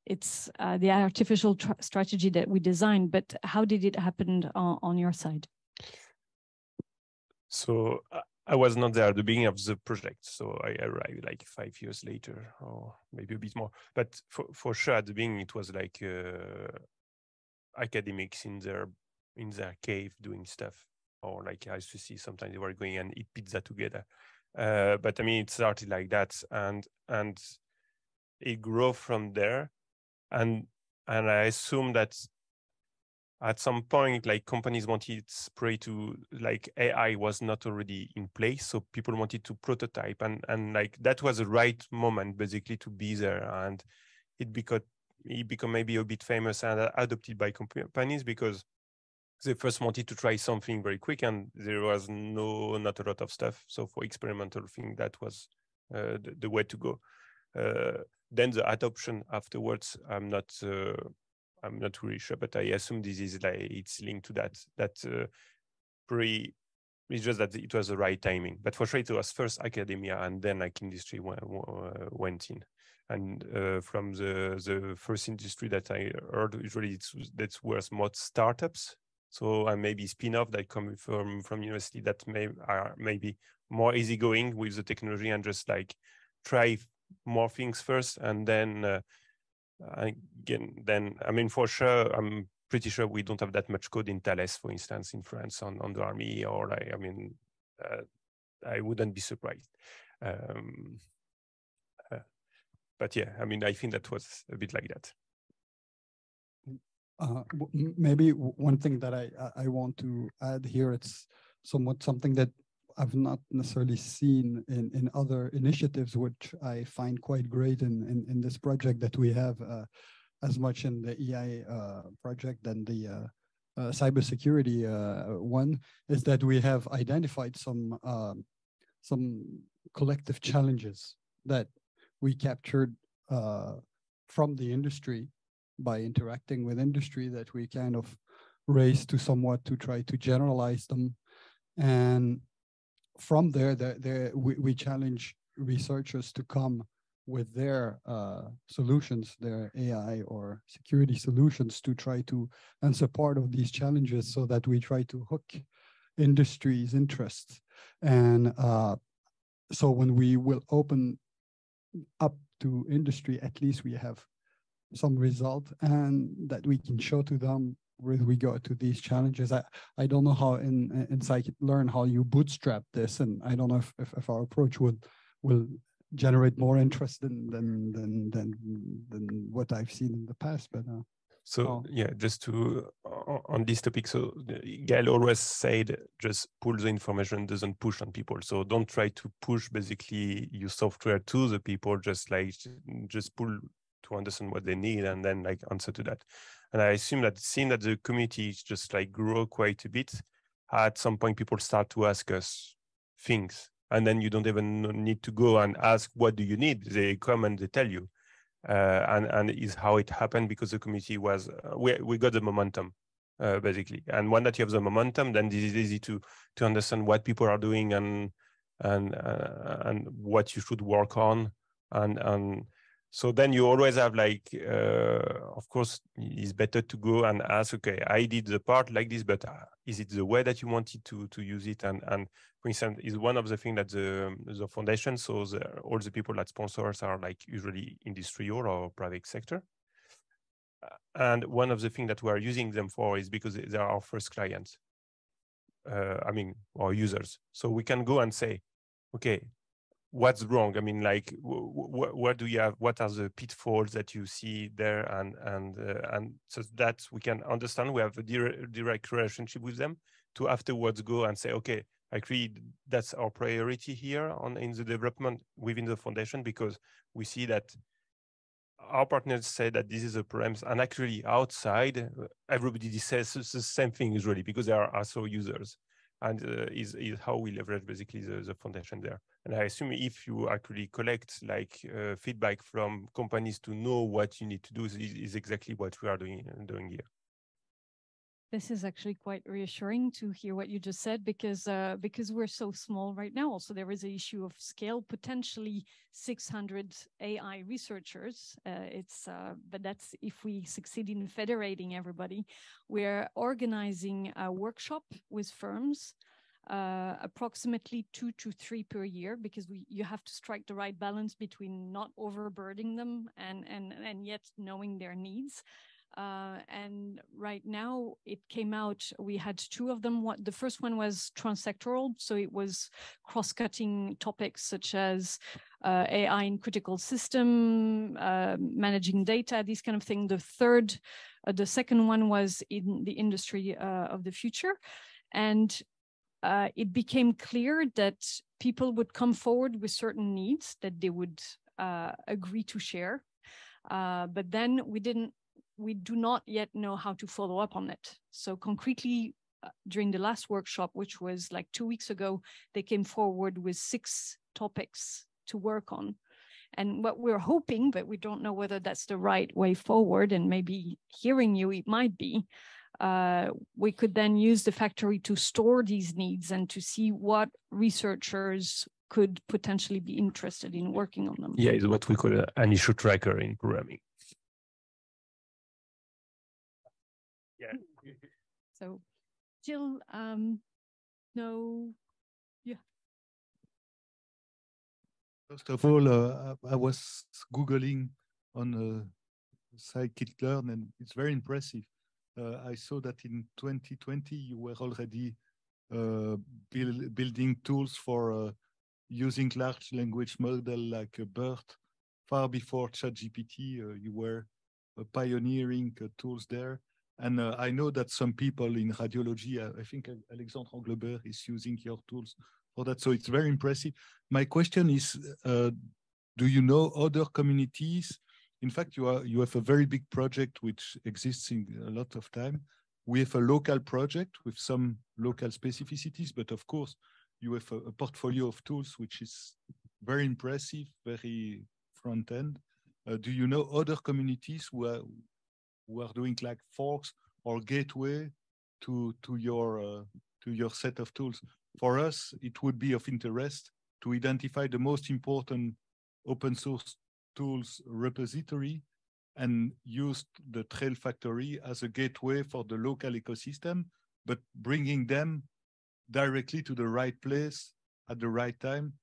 It's the artificial strategy that we designed, but how did it happen on your side? So I was not there at the beginning of the project. So I arrived like 5 years later, or maybe a bit more. But for sure, at the beginning, it was like academics in their cave doing stuff, or like I used to see sometimes they were going and eat pizza together. But I mean, it started like that, and it grew from there. And I assume that at some point, like companies wanted spray to like AI was not already in place, so people wanted to prototype, and like that was the right moment basically to be there, and it became maybe a bit famous and adopted by companies because they first wanted to try something very quick, and there was not a lot of stuff. So for experimental thing, that was the way to go. Then the adoption afterwards, I'm not really sure, but I assume this is like it's linked to that. It's just that it was the right timing. But for sure, it was first academia and then like industry went in. And from the first industry that I heard, usually that's worth more startups. So and maybe spin-off that come from university that are maybe more easygoing with the technology and just like try more things first, and then again, then I mean for sure, I'm pretty sure we don't have that much code in Thales, for instance, in France on the army, or like, I mean, I wouldn't be surprised. But yeah, I mean, I think that was a bit like that. Maybe one thing that I want to add here, it's somewhat something that I've not necessarily seen in other initiatives, which I find quite great in this project that we have, as much in the EI project than the cybersecurity one, is that we have identified some collective challenges that we captured from the industry by interacting with industry, that we kind of raised to somewhat to try to generalize them. And from there, we challenge researchers to come with their solutions, their AI or security solutions, to try to answer part of these challenges, so that we try to hook industry's interests. And so when we will open up to industry, at least we have some result and that we can show to them with regard to these challenges. I don't know how in scikit-learn how you bootstrap this, and I don't know if our approach will generate more interest than what I've seen in the past. But yeah, just to on this topic, so Gael always said just pull the information, doesn't push on people. So don't try to push basically your software to the people, just pull to understand what they need and then like answer to that. And I assume that seeing that the community is just like grow quite a bit, at some point people start to ask us things, and then you don't even need to go and ask what do you need. They come and they tell you, and is how it happened, because the community was we got the momentum basically. And when that you have the momentum, then this is easy to understand what people are doing and what you should work on, and so then you always have like, of course, it's better to go and ask, okay, I did the part like this, but is it the way that you wanted to use it? And for instance, is one of the things that the foundation, so all the people that sponsors are like usually industrial or private sector. And one of the things that we are using them for is because they are our first clients, I mean, our users. So we can go and say, okay, what's wrong? I mean, like, what do you have? What are the pitfalls that you see there? And so that we can understand, we have a direct relationship with them to afterwards go and say, okay, I agree, that's our priority here in the development within the foundation, because we see that our partners say that this is a problem, and actually outside, everybody says the same thing usually, because they are also users. And is how we leverage basically the foundation there. And I assume if you actually collect like feedback from companies to know what you need to do, is exactly what we are doing here. This is actually quite reassuring to hear what you just said, because we're so small right now. Also, there is an issue of scale, potentially 600 AI researchers. But that's if we succeed in federating everybody. We're organizing a workshop with firms, approximately 2 to 3 per year, because you have to strike the right balance between not overburdening them and yet knowing their needs. And right now it came out, we had 2 of them. The first one was transsectoral, so it was cross-cutting topics such as AI in critical system, managing data, this kind of thing. The third The second one was in the industry of the future. And it became clear that people would come forward with certain needs that they would agree to share. But then we do not yet know how to follow up on it. So concretely, during the last workshop, which was like 2 weeks ago, they came forward with 6 topics to work on. And what we're hoping, but we don't know whether that's the right way forward, and maybe hearing you, it might be, we could then use the factory to store these needs and to see what researchers could potentially be interested in working on them. Yeah, it's what we call an issue tracker in programming. Yeah. So, Jill, no, yeah. First of all, I was Googling on scikit-learn, and it's very impressive. I saw that in 2020, you were already building tools for using large language model like BERT. Far before ChatGPT, you were pioneering tools there. And I know that some people in radiology, I think Alexandre Englebert is using your tools for that. So it's very impressive. My question is, do you know other communities? In fact, you have a very big project which exists in a lot of time. We have a local project with some local specificities, but of course, you have a portfolio of tools which is very impressive, very front end. Do you know other communities who are doing like forks or gateway to your set of tools? For us, it would be of interest to identify the most important open source tools repository and use the Trail Factory as a gateway for the local ecosystem, but bringing them directly to the right place at the right time,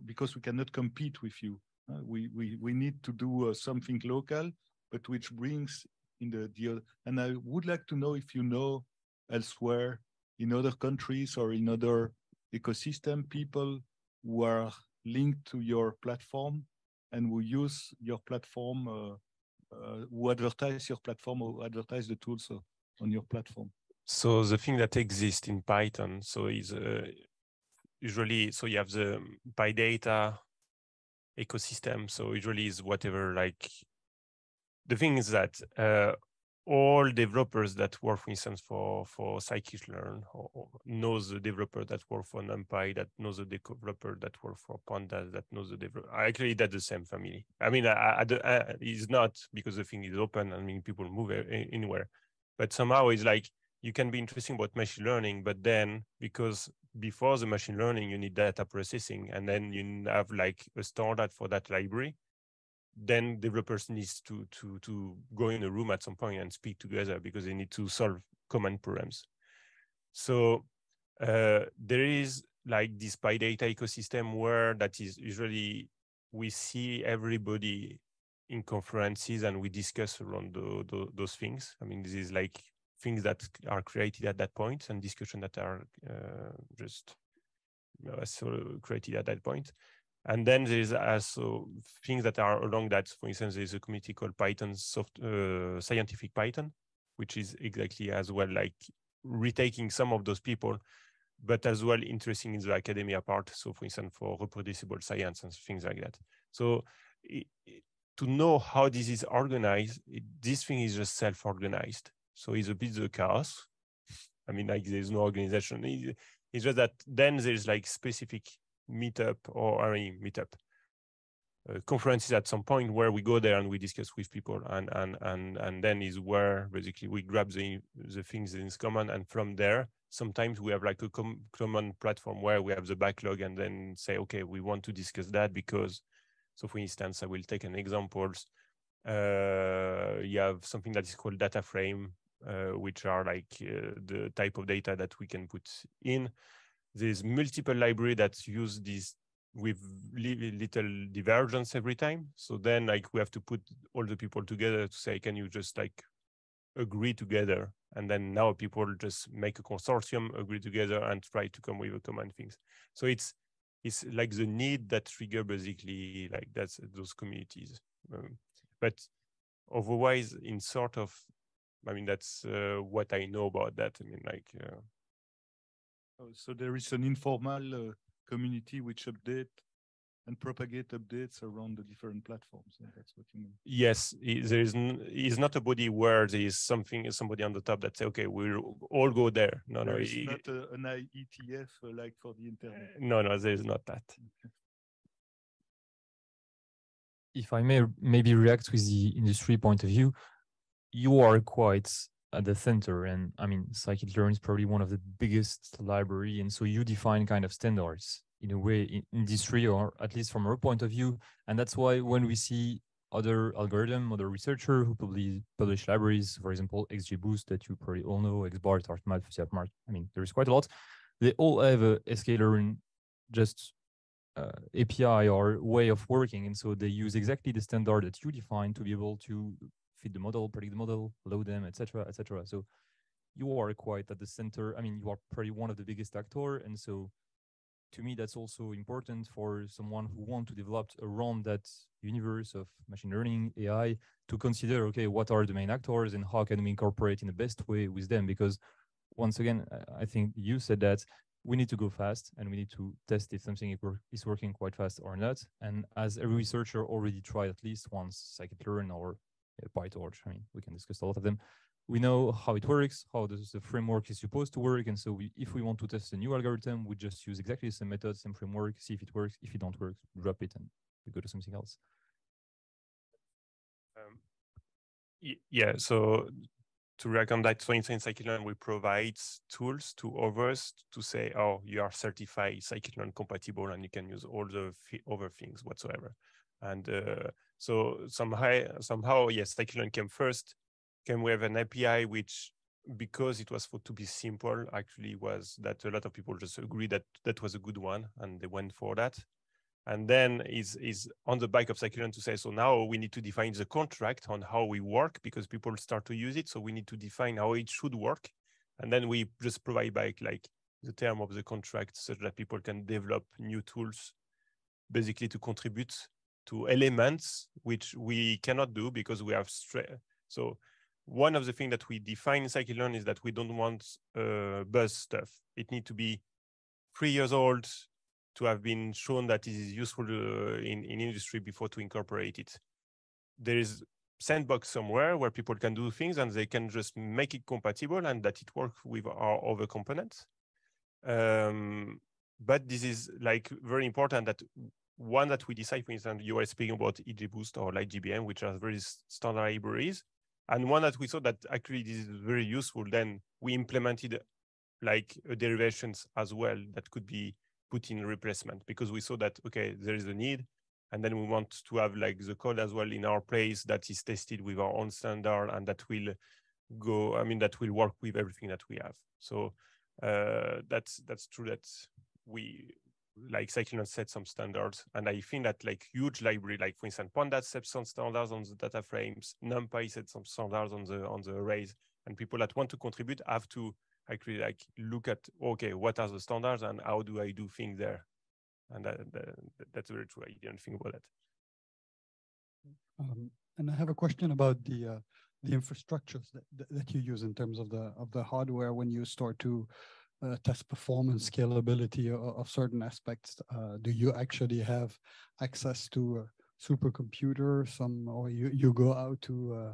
because we cannot compete with you. We need to do something local, but which brings in the and I would like to know if you know elsewhere in other countries or in other ecosystem people who are linked to your platform and who use your platform, who advertise your platform or advertise the tools on your platform. So the thing that exists in Python, so is usually, so you have the PyData ecosystem. So usually is whatever, like, the thing is that all developers that work, for instance, for scikit-learn, or knows the developer that work for NumPy, that knows the developer that work for Pandas, that knows the developer. Actually, that's the same family. I mean, it's not because the thing is open. I mean, people move anywhere, but somehow it's like you can be interesting about machine learning, but then because before the machine learning, you need data processing, and then you have like a standard for that library. Then developers need to go in a room at some point and speak together because they need to solve common problems. So there is like this PyData ecosystem where that is usually we see everybody in conferences and we discuss around those things. I mean, this is like things that are created at that point and discussion that are just created at that point. And then there's also things that are along that. For instance, there's a community called Python Scientific Python, which is exactly as well like retaking some of those people, but as well interesting in the academia part. So for instance, for reproducible science and things like that. So to know how this is organized, this thing is just self-organized. So it's a bit the chaos. I mean, like there's no organization. It's just that then there's like specific meetup conferences at some point where we go there and we discuss with people, and then is where basically we grab the things in common, and from there sometimes we have like a common platform where we have the backlog and then say, okay, we want to discuss that because, so for instance, I will take an example. You have something that is called data frame, which are like the type of data that we can put in. There's multiple libraries that use this with little divergence every time. So then like we have to put all the people together to say, can you just like agree together? And then now people just make a consortium, agree together and try to come with a common things. So it's like the need that trigger basically like that's those communities. But otherwise in sort of I mean, that's what I know about that. I mean, like. So there is an informal community which update and propagate updates around the different platforms. That's what you mean. Yes, there is not a body where there is somebody on the top that say, okay, we'll all go there. No, there is not an IETF like for the internet. No, there is not that. If I may maybe react with the industry point of view, you are quite at the center, and I mean, scikit-learn is probably one of the biggest library, and so you define kind of standards in a way in industry, or at least from our point of view, and that's why when we see other researcher who publish libraries, for example, XGBoost that you probably all know, XBART, ArtMath, FCAtMart, I mean, there is quite a lot. They all have a scikit-learn just API or way of working, and so they use exactly the standard that you define to be able to feed the model, predict the model, load them, etc., etc. So you are quite at the center. I mean, you are probably one of the biggest actor, and so to me, that's also important for someone who want to develop around that universe of machine learning, AI, to consider, okay, what are the main actors and how can we incorporate in the best way with them? Because once again, I think you said that we need to go fast and we need to test if something is working quite fast or not. And as every researcher already tried at least once scikit-learn or PyTorch, I mean, we can discuss a lot of them. We know how it works, how the framework is supposed to work. And so if we want to test a new algorithm, we just use exactly the same method, same framework, see if it works. If it don't work, drop it and we go to something else. Yeah, so to react on that, for instance, scikit-learn will provide tools to others to say, oh, you are certified scikit-learn compatible and you can use all the other things whatsoever. And so somehow, yes, scikit-learn came first. Can we have an API which, because it was thought to be simple, actually was that a lot of people just agreed that that was a good one and they went for that. And then is on the back of scikit-learn to say, so now we need to define the contract on how we work because people start to use it. So we need to define how it should work. And then we just provide back like the term of the contract such that people can develop new tools basically to contribute to elements which we cannot do because we have so one of the things that we define in scikit-learn is that we don't want buzz stuff. It needs to be 3 years old to have been shown that it is useful in industry before to incorporate it. There is sandbox somewhere where people can do things and they can just make it compatible and that it works with our other components. But this is like very important that one that we decide, for instance, you are speaking about XGBoost or LightGBM, which are very standard libraries. And one that we saw that actually this is very useful, then we implemented like derivations as well that could be put in replacement because we saw that, okay, there is a need. And then we want to have like the code as well in our place that is tested with our own standard and that will go, I mean, that will work with everything that we have. So that's true that we, like scikit-learn set some standards. And I think that like huge library, like for instance, Pandas set some standards on the data frames, NumPy set some standards on the arrays, and people that want to contribute have to actually like look at, okay, what are the standards and how do I do things there? And that's very true. I didn't think about that. And I have a question about the infrastructures that you use in terms of the hardware when you start to test performance scalability of certain aspects. Do you actually have access to a supercomputer, or you go out to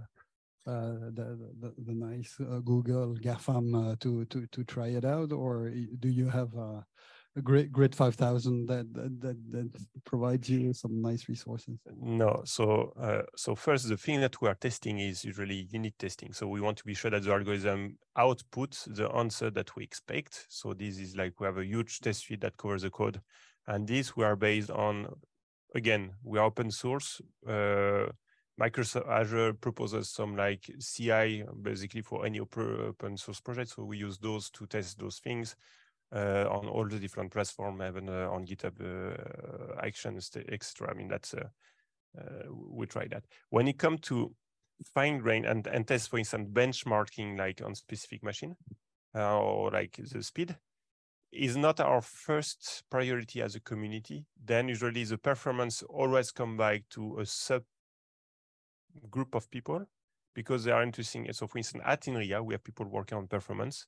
the nice Google GAFAM to try it out, or do you have a Grid 5000 that provides you some nice resources? No, so first, the thing that we are testing is usually unit testing. So we want to be sure that the algorithm outputs the answer that we expect. So this is like we have a huge test suite that covers the code, and this we are based on. Again, we are open source. Microsoft Azure proposes some like CI basically for any open source project. So we use those to test those things. On all the different platforms, even on GitHub Actions, etc. I mean, that's we try that. When it comes to fine grain and test, for instance, benchmarking like on specific machine or like the speed is not our first priority as a community. Then usually the performance always come back to a sub group of people. because they are interesting. So for instance, at INRIA, we have people working on performance.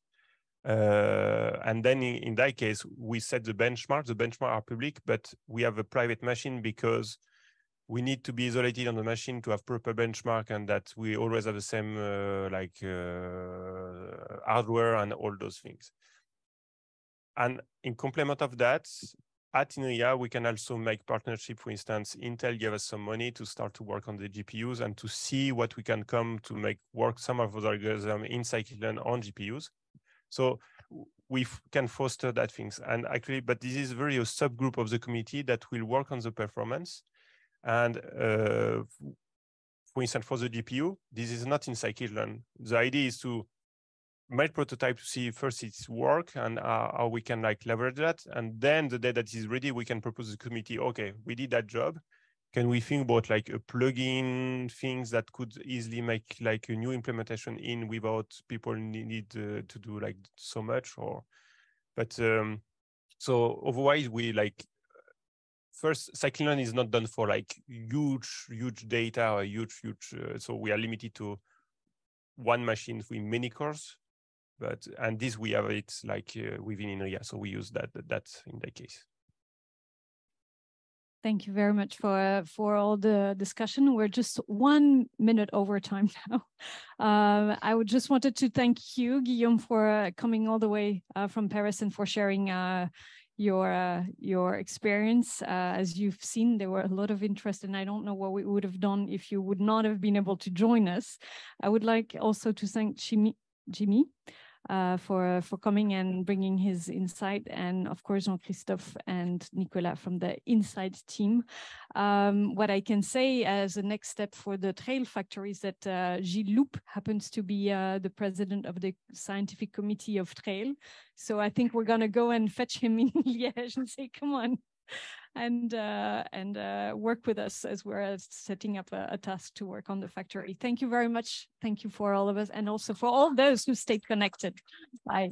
And then in that case, we set the benchmark. The benchmark are public, but we have a private machine because we need to be isolated on the machine to have proper benchmark, and that we always have the same hardware and all those things. And in complement of that, at INRIA, we can also make partnership. For instance, Intel gave us some money to start to work on the GPUs and to see what we can come to make work some of those algorithms in scikit-learn on GPUs. So we can foster that things. And actually, but this is very a subgroup of the community that will work on the performance. And for instance, for the GPU, this is not in scikit-learn. The idea is to make prototype to see first its work and how we can like leverage that. And then the day that is ready, we can propose to the community, okay, we did that job. Can we think about like a plugin things that could easily make like a new implementation in without people need to do like so much? Or, but so otherwise we like, first, scikit-learn is not done for like huge data or huge. So we are limited to one machine with many cores. But and this we have it like within INRIA, so we use that in that case. Thank you very much for all the discussion. We're just 1 minute over time now. I would just wanted to thank you, Guillaume, for coming all the way from Paris and for sharing your experience. As you've seen, there were a lot of interest, and I don't know what we would have done if you would not have been able to join us. I would like also to thank Jimmy for coming and bringing his insight, and of course Jean-Christophe and Nicolas from the Inside team. What I can say as a next step for the Trail Factory is that Gilles Loup happens to be the president of the scientific committee of Trail. So I think we're gonna go and fetch him in Liège and say, come on, and work with us as we're setting up a task to work on the factory. Thank you very much. Thank you for all of us, and also for all those who stayed connected. Bye.